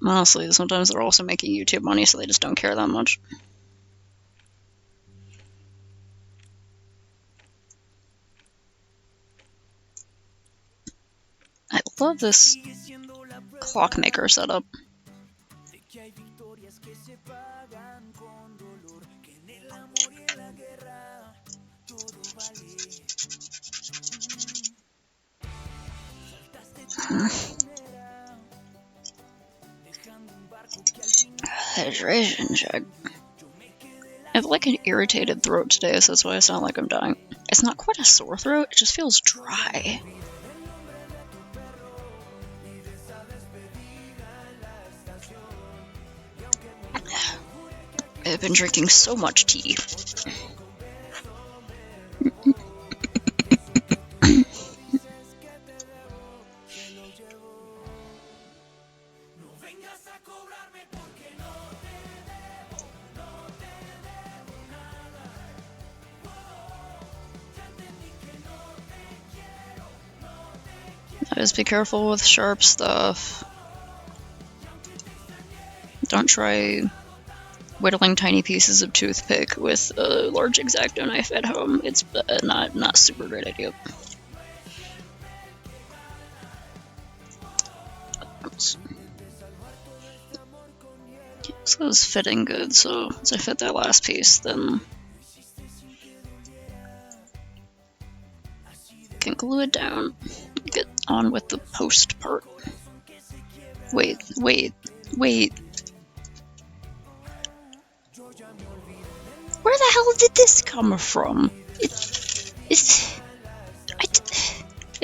Speaker 1: honestly, sometimes they're also making YouTube money, so they just don't care that much. I love this clockmaker setup. Hydration check. I have like an irritated throat today, so that's why I sound like I'm dying. It's not quite a sore throat, it just feels dry. I've been drinking so much tea. Just be careful with sharp stuff. Don't try whittling tiny pieces of toothpick with a large X-Acto knife at home. It's not super great idea. This was fitting good, so once I fit that last piece, then I can glue it down. Get on with the post part. Wait. Where the hell did this come from? It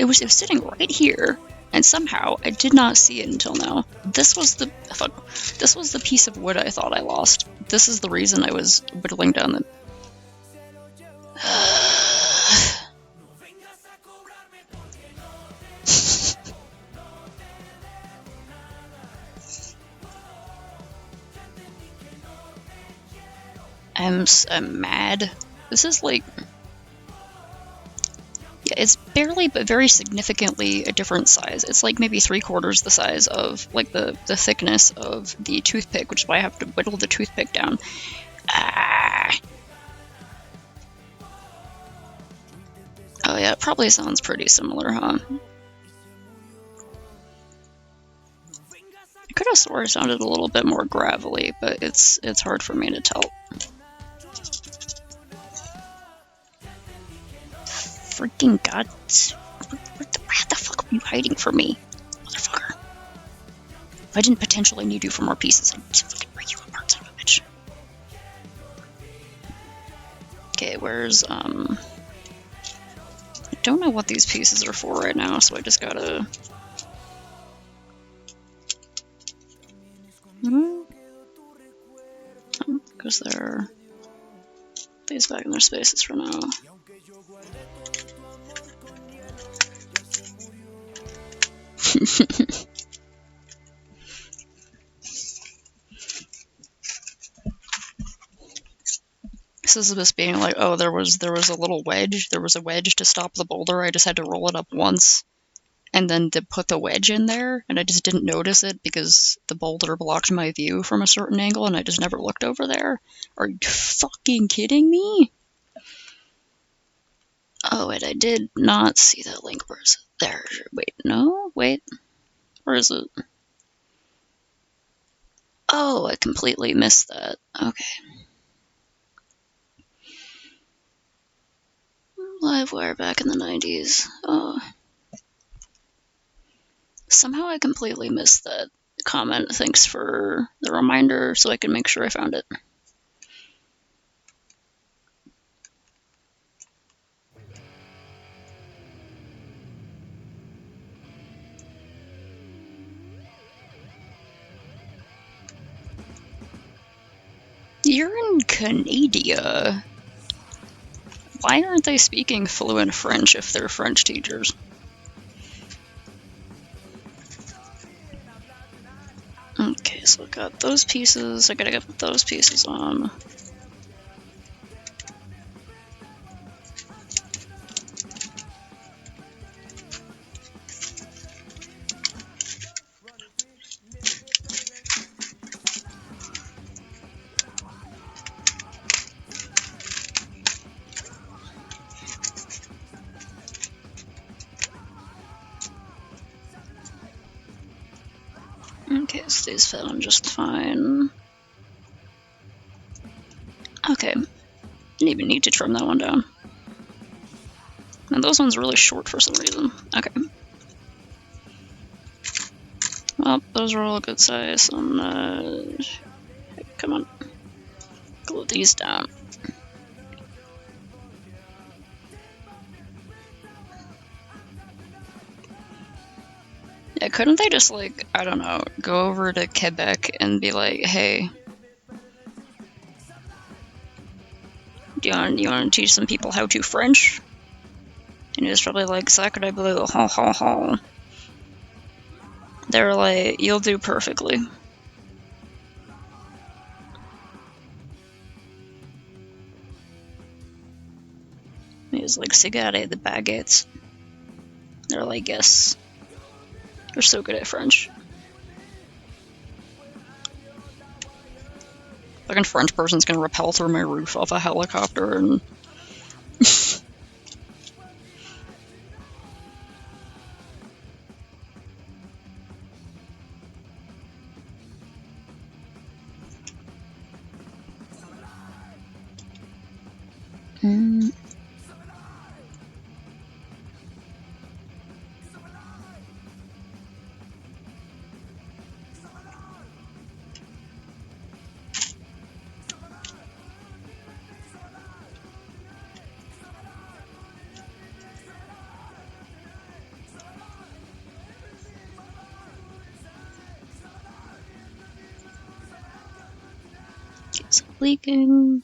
Speaker 1: was sitting right here, and somehow I did not see it until now. This was the piece of wood I thought I lost. This is the reason I was whittling down the. I'm mad. This is like, yeah, it's barely but very significantly a different size. It's like maybe 3/4 the size of like the thickness of the toothpick, which is why I have to whittle the toothpick down. Oh yeah, it probably sounds pretty similar, huh? I could have swore it sounded a little bit more gravelly, but it's hard for me to tell. Freaking god. Where the fuck were you hiding from me? Motherfucker. If I didn't potentially need you for more pieces, I'd fucking break you apart, son of a bitch. Okay, where's, I don't know what these pieces are for right now, so I just gotta... Because they're... These back in their spaces for now. Sisyphus being like, oh, there was a little wedge. There was a wedge to stop the boulder. I just had to roll it up once, and then to put the wedge in there, and I just didn't notice it because the boulder blocked my view from a certain angle, and I just never looked over there. Are you fucking kidding me? Oh wait, I did not see that link. Where is it? There. Wait, no, wait. Where is it? Oh, I completely missed that. Okay. Livewire back in the 90s. Oh. Somehow I completely missed that comment. Thanks for the reminder so I can make sure I found it. You're in Canada. Why aren't they speaking fluent French if they're French teachers? Okay, so I've got those pieces. I gotta get those pieces on. Okay, so these fit on just fine. Okay, didn't even need to trim that one down. And those ones are really short for some reason. Okay. Well, those are all a good size. Come on. Glue these down. Yeah, couldn't they just, like, I don't know, go over to Quebec and be like, hey, you want to teach some people how to French? And he was probably like, Sacre bleu, ha ha ha. They're like, you'll do perfectly. He was like, Sigare the baguettes. They're like, yes. They're so good at French. Fucking French person's gonna rappel through my roof off a helicopter and... It's leaking.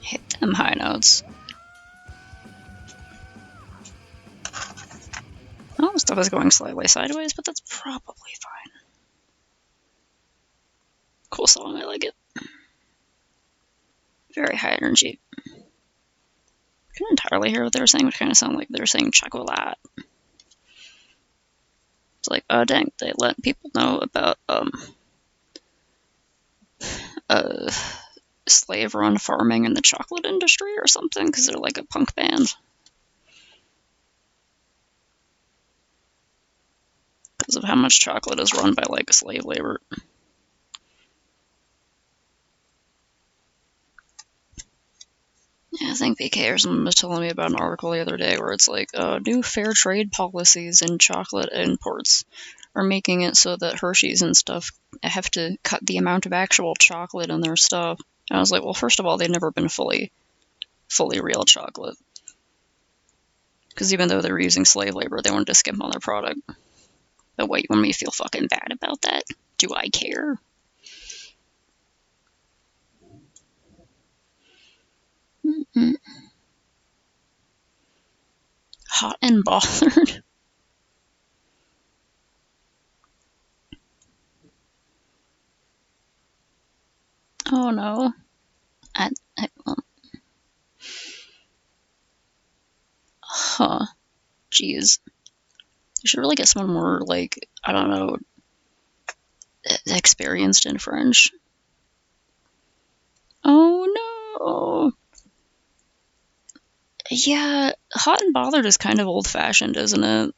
Speaker 1: Hit them high notes. Oh, stuff is going slightly sideways, but that's probably fine. Cool song, I like it. Very high energy. Couldn't entirely hear what they were saying, but it kind of sounded like they were saying chocolate. It's like, oh dang, they let people know about slave-run farming in the chocolate industry or something, because they're like a punk band. Because of how much chocolate is run by like slave labor. Yeah, I think BK or someone was telling me about an article the other day where it's like new fair trade policies in chocolate imports are making it so that Hershey's and stuff have to cut the amount of actual chocolate in their stuff. And I was like, well, first of all, they've never been fully real chocolate. Because even though they were using slave labor, they wanted to skimp on their product. But what, you want me to feel fucking bad about that? Do I care? Hot and bothered? Oh no. Huh. Jeez. You should really get someone more, like, I don't know, experienced in French. Oh no. Yeah, hot and bothered is kind of old-fashioned, isn't it?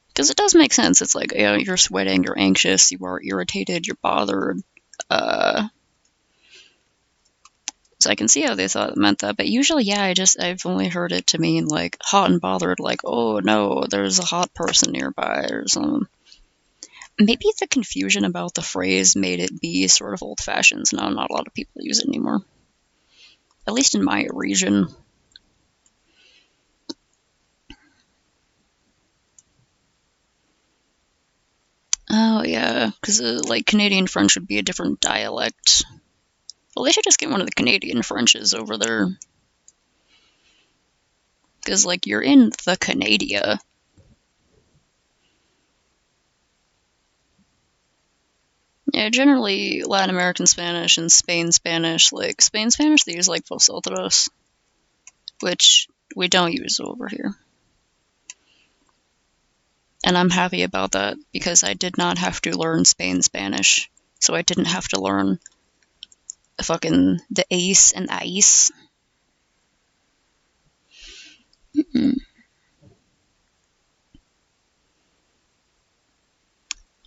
Speaker 1: Because it does make sense. It's like, you're sweating, you're anxious, you are irritated, you're bothered. So I can see how they thought it meant that, but usually, yeah, I've only heard it to mean, like, hot and bothered, like, oh no, there's a hot person nearby, or something. Maybe the confusion about the phrase made it be sort of old-fashioned, so now not a lot of people use it anymore. At least in my region. Oh, yeah, because, like, Canadian French would be a different dialect. Well, they should just get one of the Canadian Frenches over there. Because, like, you're in the Canada. Yeah, generally Latin American Spanish and Spain Spanish, like, Spain Spanish, they use, like, vosotros, which we don't use over here. And I'm happy about that, because I did not have to learn Spain Spanish, so I didn't have to learn fucking the ace and ice.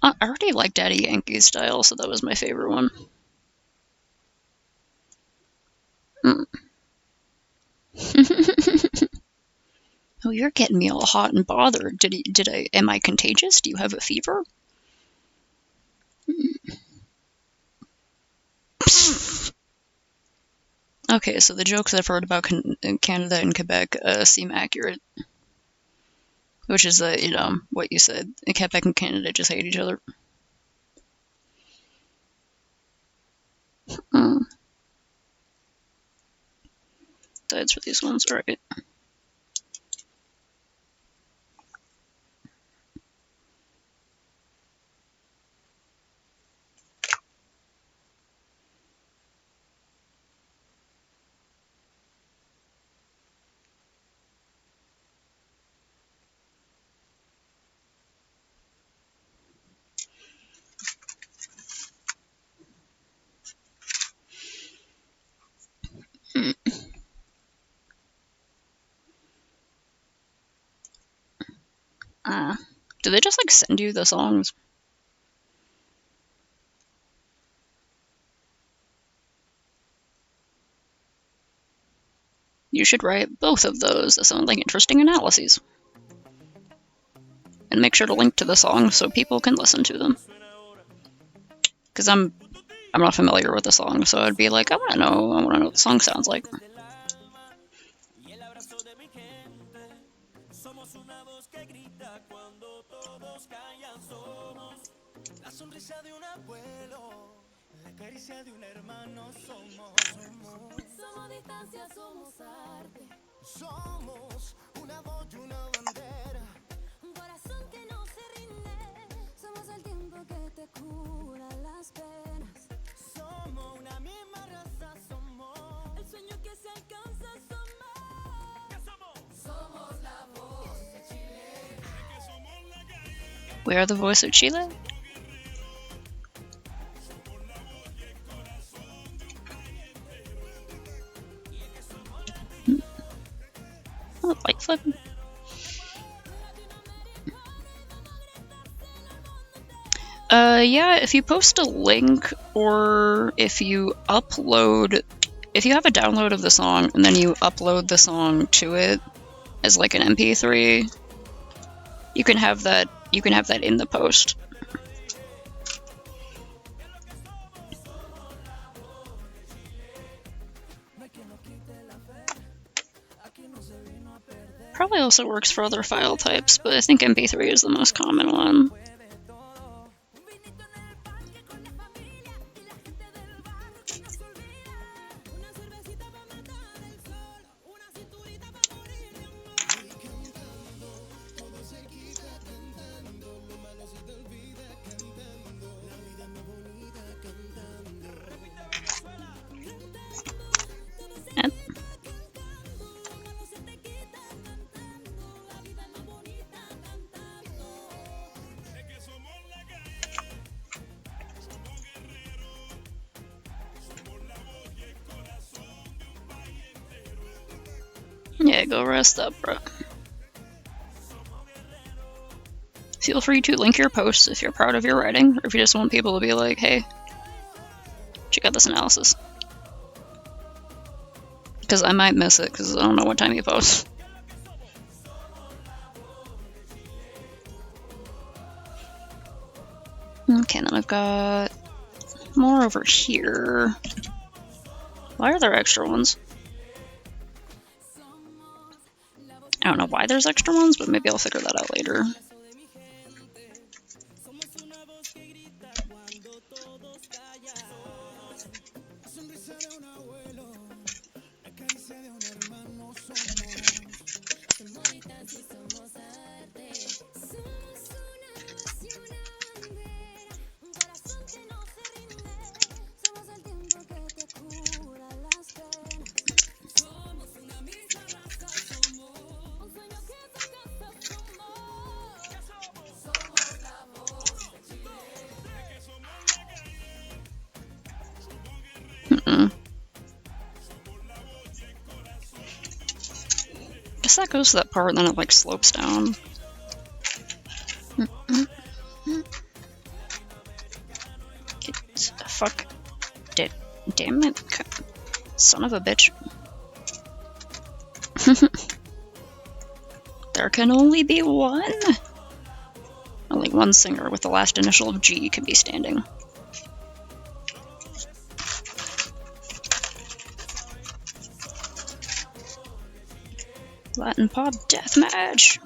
Speaker 1: I already liked Daddy Yankee's style, so that was my favorite one. Oh, you're getting me all hot and bothered. Am I contagious? Do you have a fever? Okay, so the jokes I've heard about Canada and Quebec seem accurate. Which is, what you said. Quebec and Canada just hate each other. Sides for these ones, alright. Do they just, like, send you the songs? You should write both of those. That sound like interesting analyses. And make sure to link to the songs so people can listen to them. Because I'm not familiar with the song, so I'd be like, I want to know what the song sounds like.
Speaker 2: Somos una voz y una bandera. Un corazón que no se rinde. Somos el tiempo que te cura las penas. Somos una misma raza, somos el sueño que se alcanza, somos. ¿Qué somos? Somos la voz de Chile.
Speaker 1: We are the voice of Chile? Oh, light flip. Yeah, if you post a link or if you upload if you have a download of the song and then you upload the song to it as like an MP3, you can have that in the post. Probably also works for other file types, but I think MP3 is the most common one. And yeah, go rest up, bro. Feel free to link your posts if you're proud of your writing, or if you just want people to be like, hey, check out this analysis. Because I might miss it, because I don't know what time you post. Okay, then I've got more over here. Why are there extra ones? I don't know why there's extra ones, but maybe I'll figure that out later. Guess that goes to that part and then it like slopes down. Fuck. Damn it. Son of a bitch. There can only be one. Only one singer with the last initial of G can be standing. Latin pop deathmatch.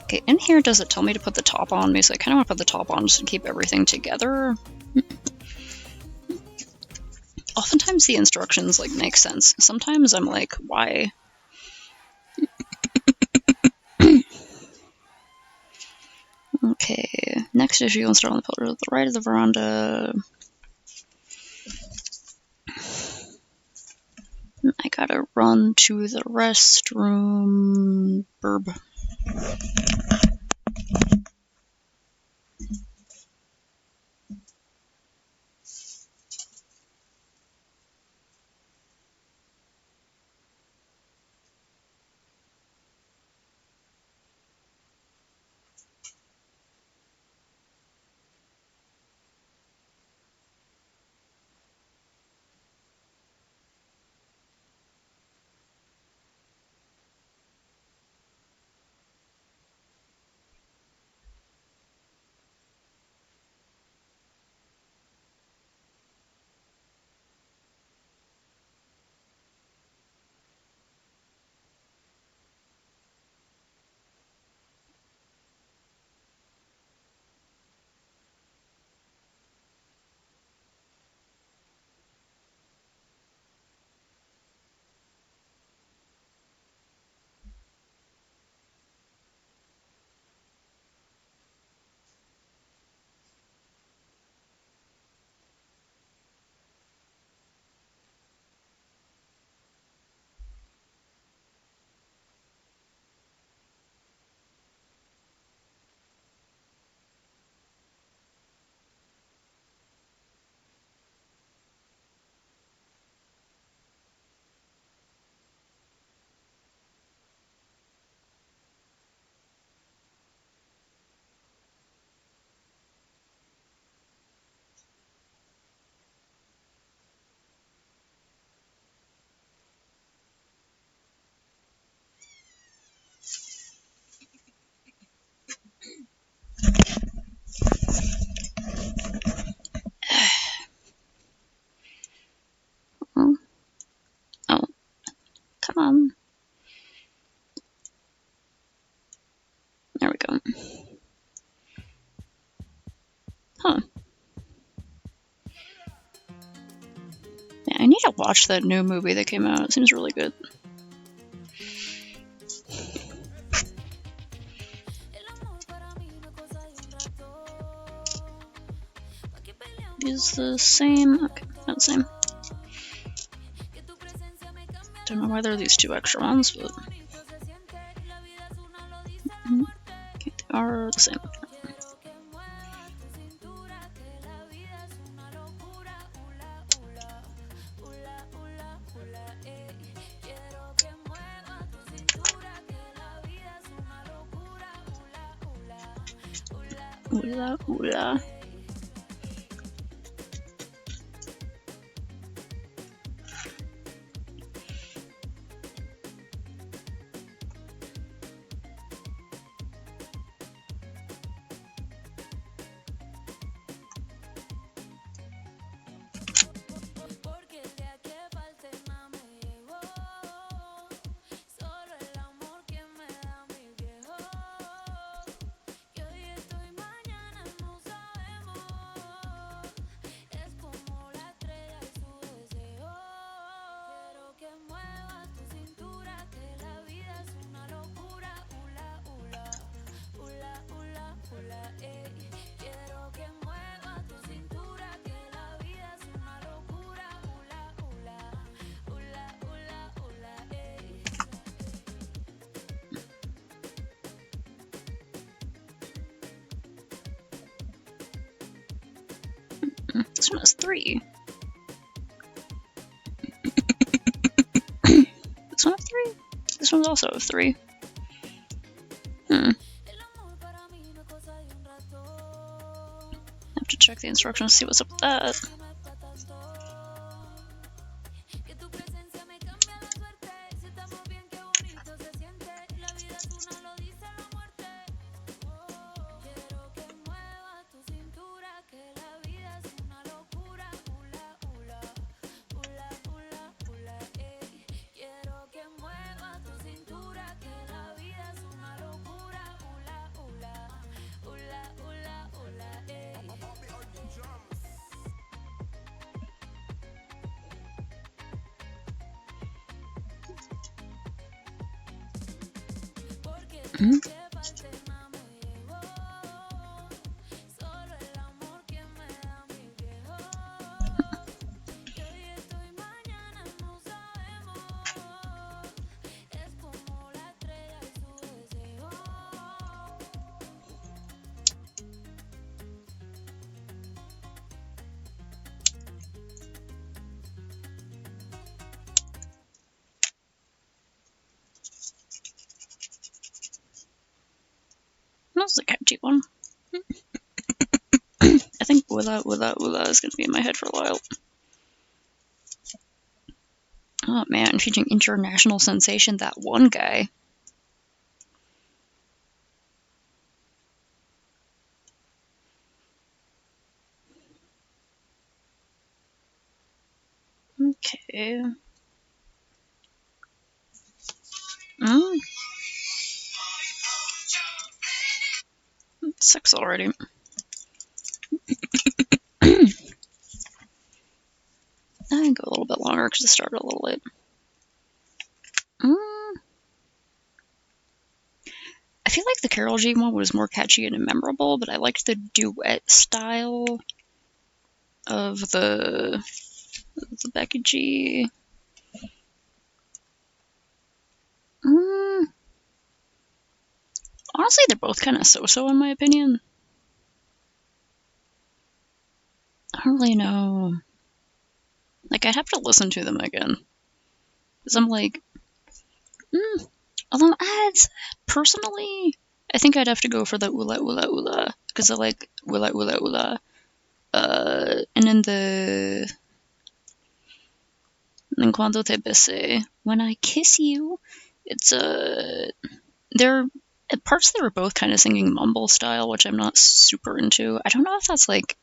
Speaker 1: Okay, in here does it tell me to put the top on? Because I kind of want to put the top on just to keep everything together. Oftentimes the instructions like make sense. Sometimes I'm like, why? Okay, next issue you'll install on the pillar to the right of the veranda. I gotta run to the restroom. Burb. Huh. Yeah, I need to watch that new movie that came out. It seems really good. Is the same? Okay, not the same. Don't know why there are these two extra ones, but okay, they are the same. Hula hula. This one has 3. This one has 3? This one's also a 3. Have to check the instructions to see what's up with that. That was a catchy one. I think Willa is going to be in my head for a while. Oh man, featuring international sensation, that one guy. Okay. 6 already. I can go a little bit longer because it started a little late. I feel like the Karol G one was more catchy and memorable, but I liked the duet style of the Becky G. Honestly, they're both kind of so-so in my opinion. I don't really know. Like, I'd have to listen to them again. Because I'm like, although ads, personally, I think I'd have to go for the Ula Ula Ula. Because I like Ula Ula Ula. And then Cuando te besé, when I kiss you, it's they're at parts they were both kind of singing mumble style, which I'm not super into. I don't know if that's like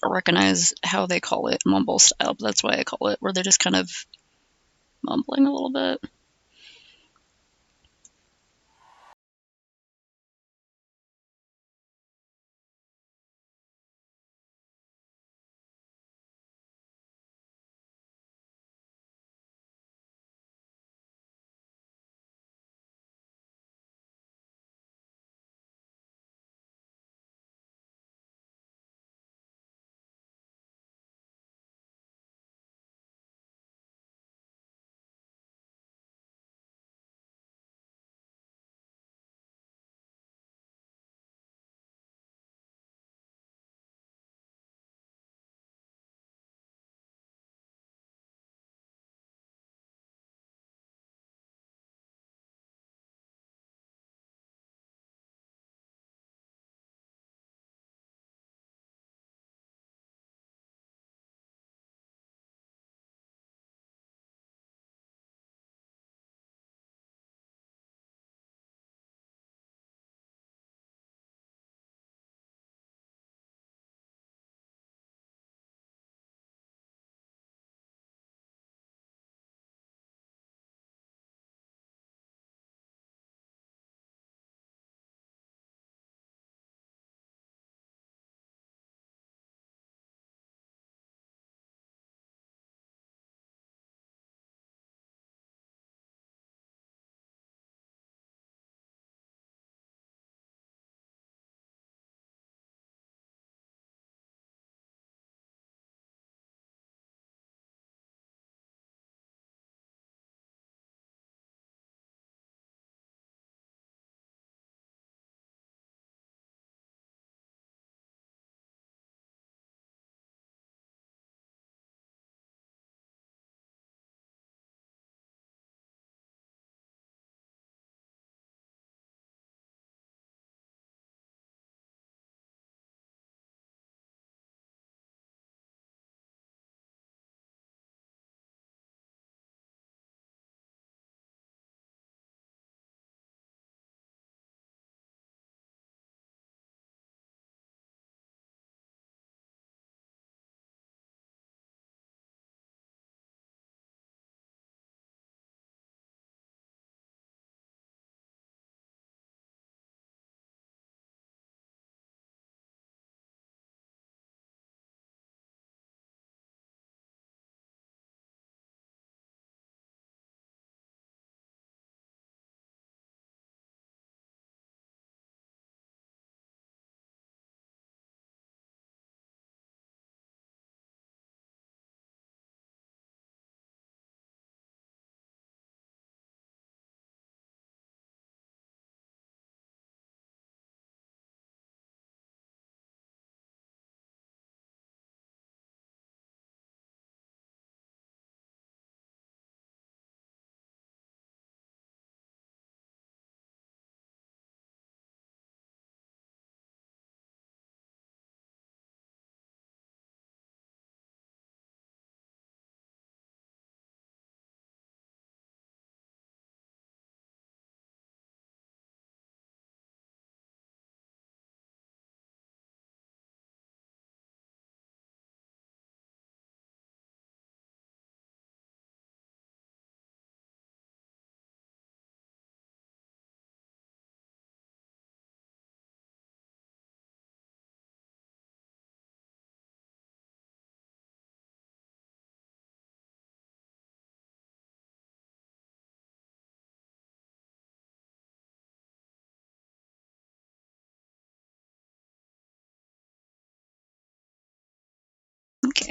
Speaker 1: recognize how they call it mumble style, but that's why I call it, where they're just kind of mumbling a little bit.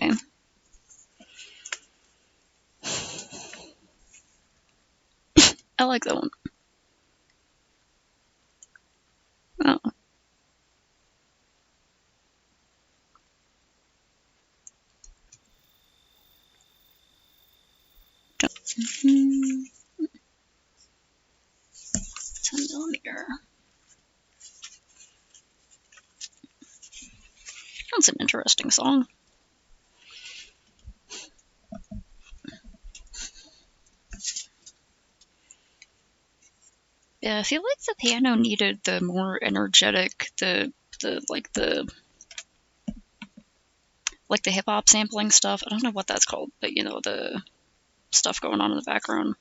Speaker 1: Okay. I like that one. Oh. Mm, 10mm. That's an interesting song. Yeah, I feel like the piano needed the more energetic, the hip hop sampling stuff. I don't know what that's called, but you know, the stuff going on in the background.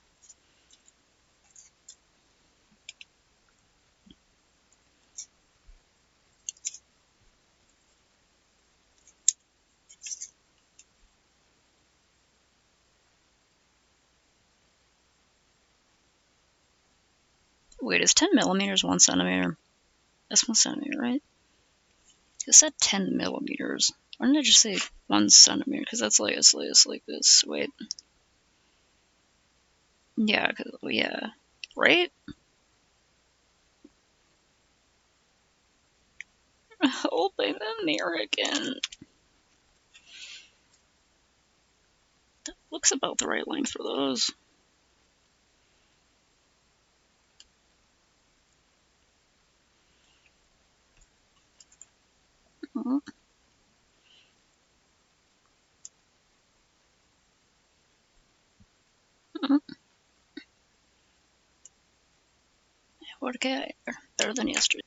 Speaker 1: Wait, is 10mm 1cm? That's 1cm, right? It said 10mm. Why didn't I just say 1cm? Because that's like it's like this. Wait. Yeah, yeah. Right? Open American. That looks about the right length for those. Uh-huh. Uh-huh. Okay, better than yesterday.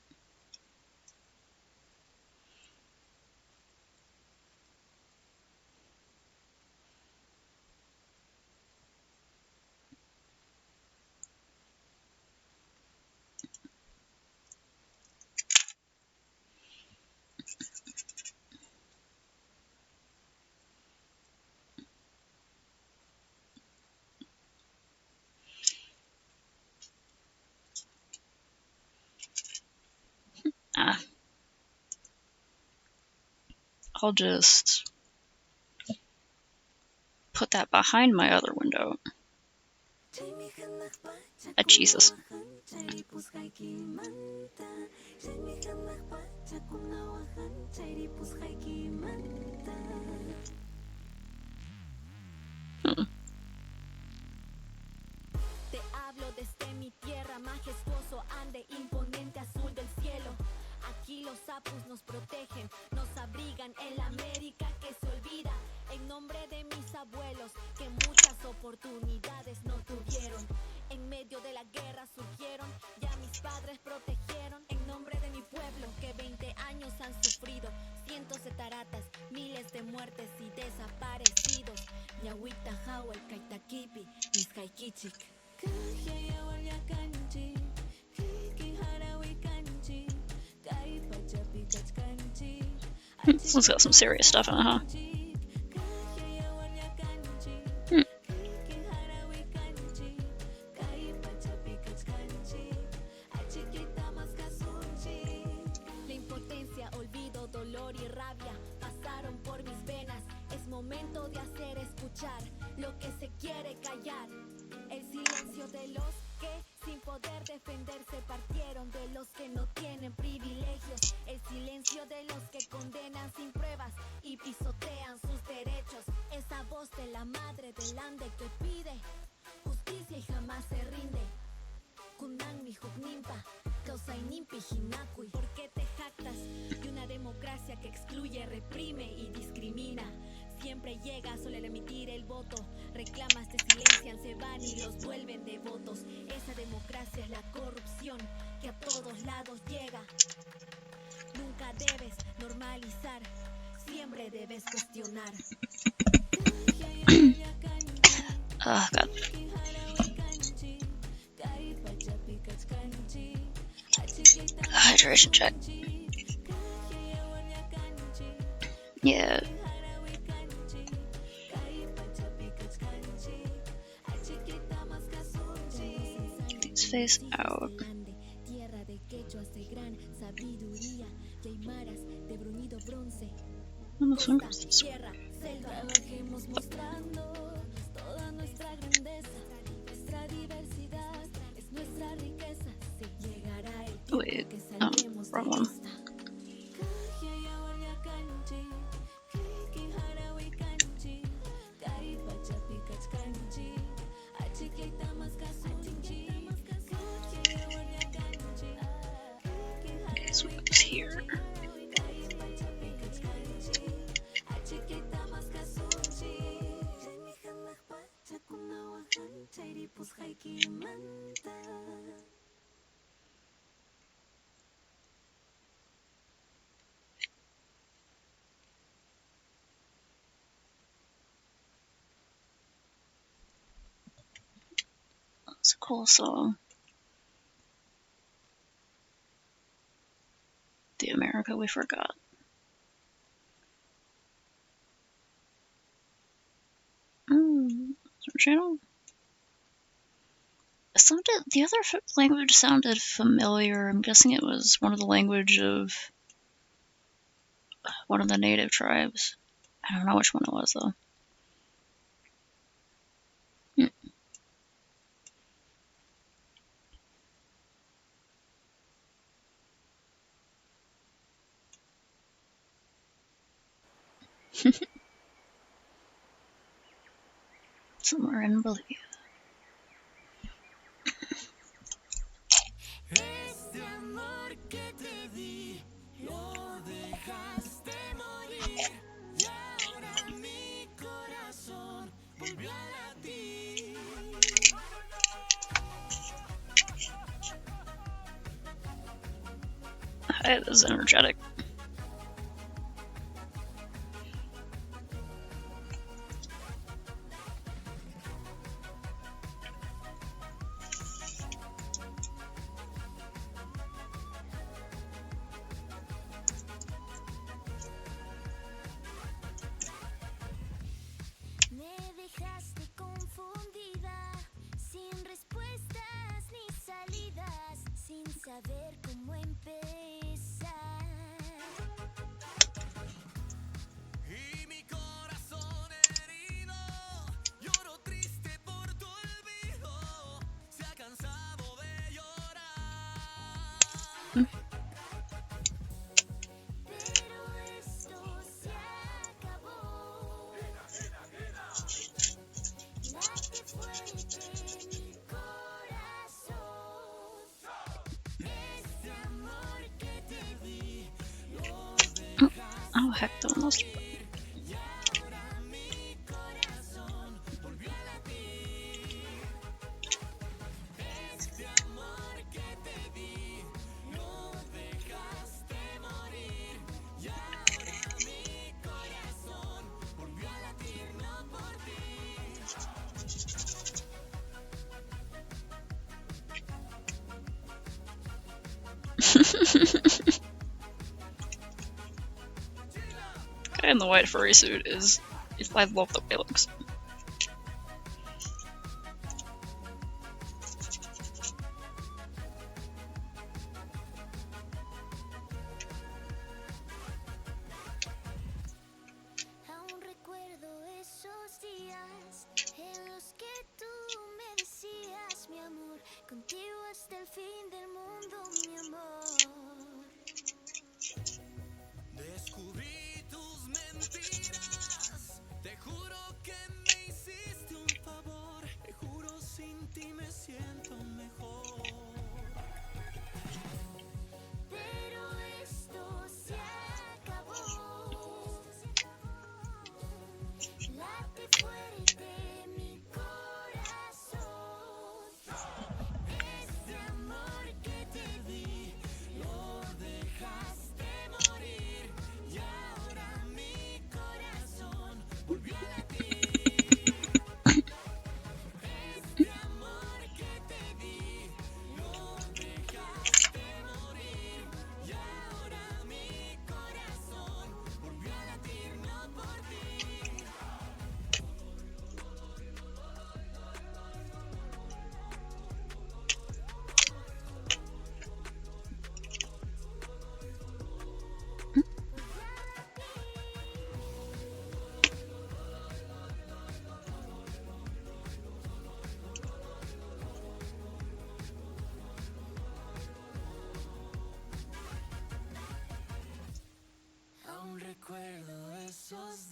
Speaker 1: Ah, I'll just put that behind my other window. Jesus.
Speaker 3: Te hablo desde mi tierra, majestuoso ande, imponente azul del cielo. Aquí los sapos nos protegen, nos abrigan en la América que se olvida. En nombre de mis abuelos, que muchas oportunidades no tuvieron. En medio de la guerra surgieron, ya mis padres protegieron. En nombre de mi pueblo, que 20 años han sufrido. Cientos de taratas, miles de muertes y desaparecidos. Ñahuita, Hawel, Kaitakipi, Izcaiquichic.
Speaker 1: This one's got some serious stuff in it, huh?
Speaker 3: La impotencia, olvido, dolor y rabia pasaron por mis venas. Es momento de hacer escuchar lo que se quiere callar. El silencio de los que sin poder defenderse partieron, de los que no tienen privilegios. El silencio de los que condenan sin pruebas y pisotean sus derechos. Esa voz de la madre del ande que pide justicia y jamás se rinde. Kunan mi juknimpa, causa inimpi hinakui. ¿Por qué te jactas de una democracia que excluye, reprime y discrimina? Siempre llega solo al emitir el voto. Reclamas, te silencian, se van y los vuelven devotos. Esa democracia es la corrupción que a todos lados llega. Nunca debes normalizar, siempre debes cuestionar.
Speaker 1: Oh, God. Hydration check. Yeah. These face out.
Speaker 3: Tierra de quechuas de gran sabiduría, y aymaras de brunido bronce.
Speaker 1: Almost went this way.
Speaker 3: Tierra, selva Estamos mostrando toda nuestra grandeza, nuestra diversidad es nuestra riqueza. Si llegará el tiempo
Speaker 1: Wait,
Speaker 3: que saldremos de
Speaker 1: wrong one.
Speaker 3: esta.
Speaker 1: Okay, so it was here. That's a cool song. The America We Forgot. Channel? It sounded, the other language sounded familiar. I'm guessing it was one of the language of one of the native tribes. I don't know which one it was though. Somewhere in Bolivia.
Speaker 2: Este amor que te di, lo dejaste morir. Y ahora mi corazón volvió a latir.
Speaker 1: It is energetic.
Speaker 3: Me dejaste confundida, sin respuestas ni salidas, sin saber cómo empezar.
Speaker 2: Y mi corazón herido lloró triste por tu olvido. Se ha cansado de llorar.
Speaker 3: Pero esto se acabó. Late fuerte mi corazón.
Speaker 2: Este amor que te di, lo
Speaker 1: Oh heck, the one else.
Speaker 2: y ahora mi corazón volvió a latir. Este amor que te di, lo dejaste morir. Y ahora mi corazón volvió a latir, no por
Speaker 1: Guy in the white furry suit is I love the way it looks.
Speaker 3: Aún recuerdo esos días en los que tú me decías, mi amor, contigo hasta el fin del mundo, mi amor.
Speaker 2: Descubrí tus mentiras. Te juro que me hiciste un favor. Te juro sin ti me siento mejor.
Speaker 3: Pero esto se acabó. Late fuerte mi corazón.
Speaker 2: Este amor que te di,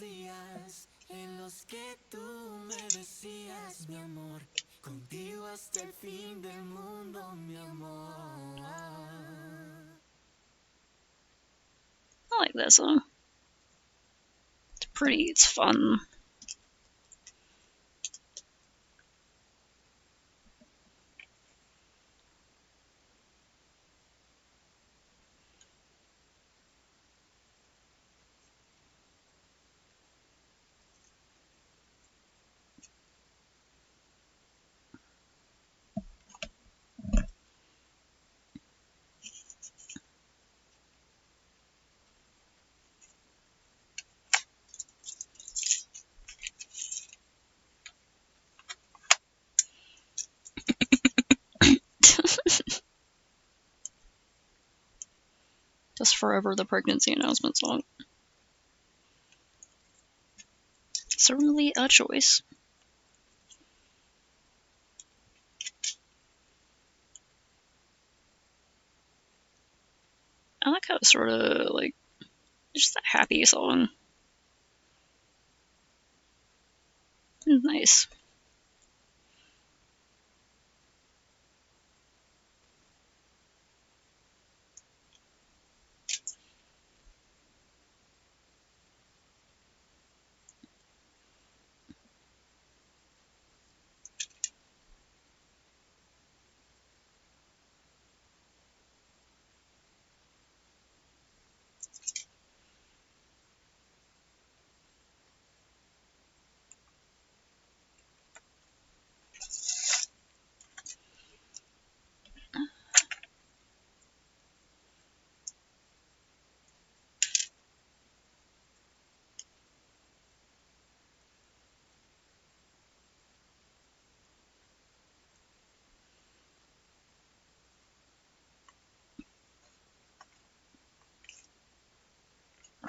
Speaker 2: días en los que tú me decías, mi amor, contigo hasta el fin del mundo, mi amor.
Speaker 1: I like that song. It's pretty, it's fun. Just forever the pregnancy announcement song. Certainly a choice. I like how it's sort of like just a happy song. Nice.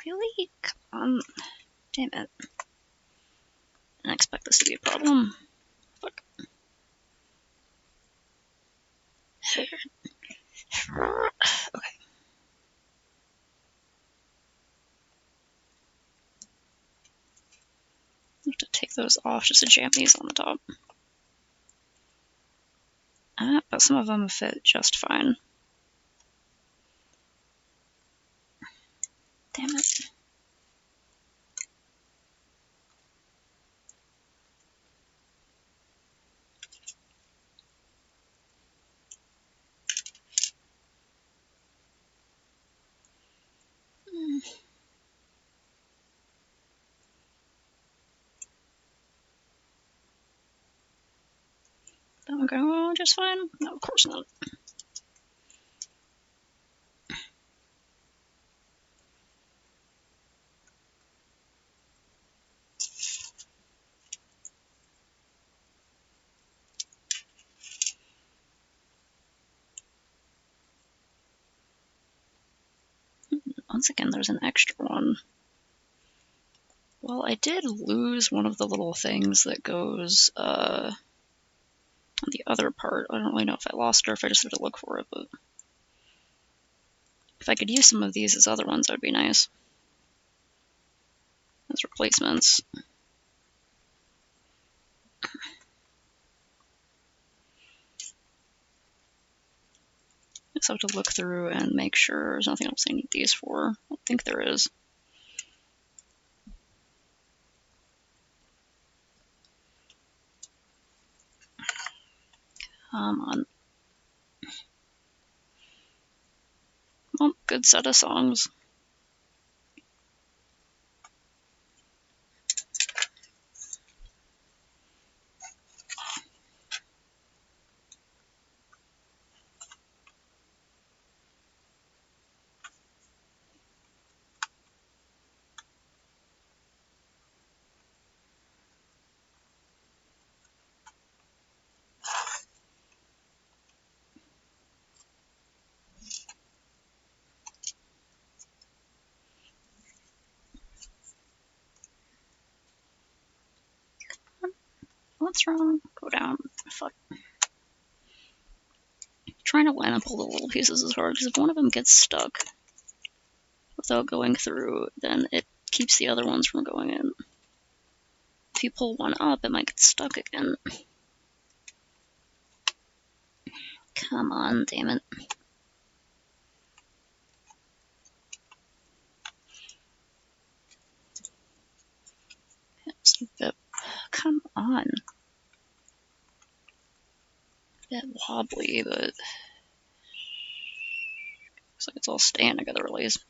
Speaker 1: Really? Come on. Damn it. Didn't expect this to be a problem. Fuck. Okay. I have to take those off just to jam these on the top. But some of them fit just fine. Damn it. That one go just fine? No, of course not. Once again, there's an extra one. Well, I did lose one of the little things that goes on the other part. I don't really know if I lost it or if I just have to look for it, but if I could use some of these as other ones, that would be nice. As replacements. I just have to look through and make sure there's nothing else I need these for. I don't think there is. Come on. Well, good set of songs. What's wrong? Go down. Fuck. Trying to line up all the little pieces is hard because if one of them gets stuck without going through, then it keeps the other ones from going in. If you pull one up, it might get stuck again. Come on, damn it. It's a bit, come on. A bit wobbly, but looks like it's all staying together at least.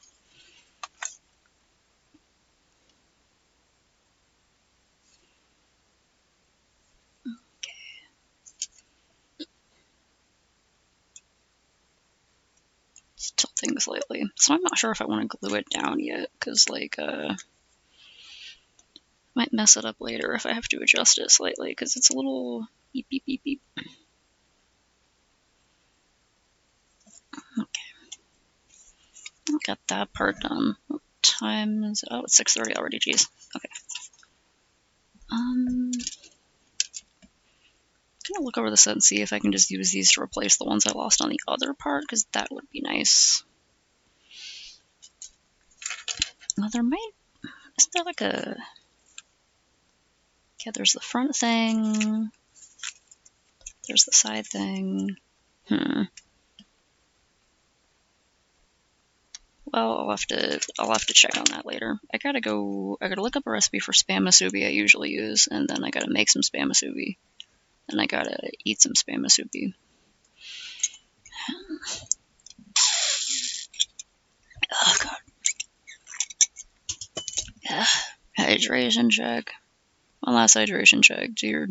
Speaker 1: It's tilting slightly. So I'm not sure if I want to glue it down yet, because like might mess it up later if I have to adjust it slightly, because it's a little beep beep beep beep. Okay. Got that part done. What time is it? Oh, it's 6:30 already, jeez. Okay. I'm gonna look over the set and see if I can just use these to replace the ones I lost on the other part, because that would be nice. Well, there might... Isn't there like a... Okay, there's the front thing. There's the side thing. Well, I'll have to check on that later. I gotta look up a recipe for spam musubi I usually use, and then I gotta make some spam musubi. And I gotta eat some spam musubi. Oh god. Yeah. Hydration check. One last hydration check. Do your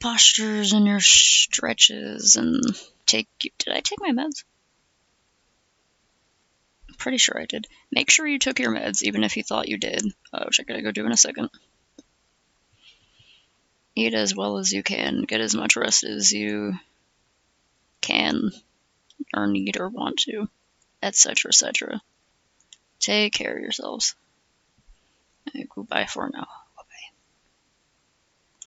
Speaker 1: postures and your stretches and did I take my meds? I'm pretty sure I did. Make sure you took your meds, even if you thought you did, which I gotta go do in a second. Eat as well as you can. Get as much rest as you can, or need, or want to, etc., etc. Take care of yourselves. Goodbye for now.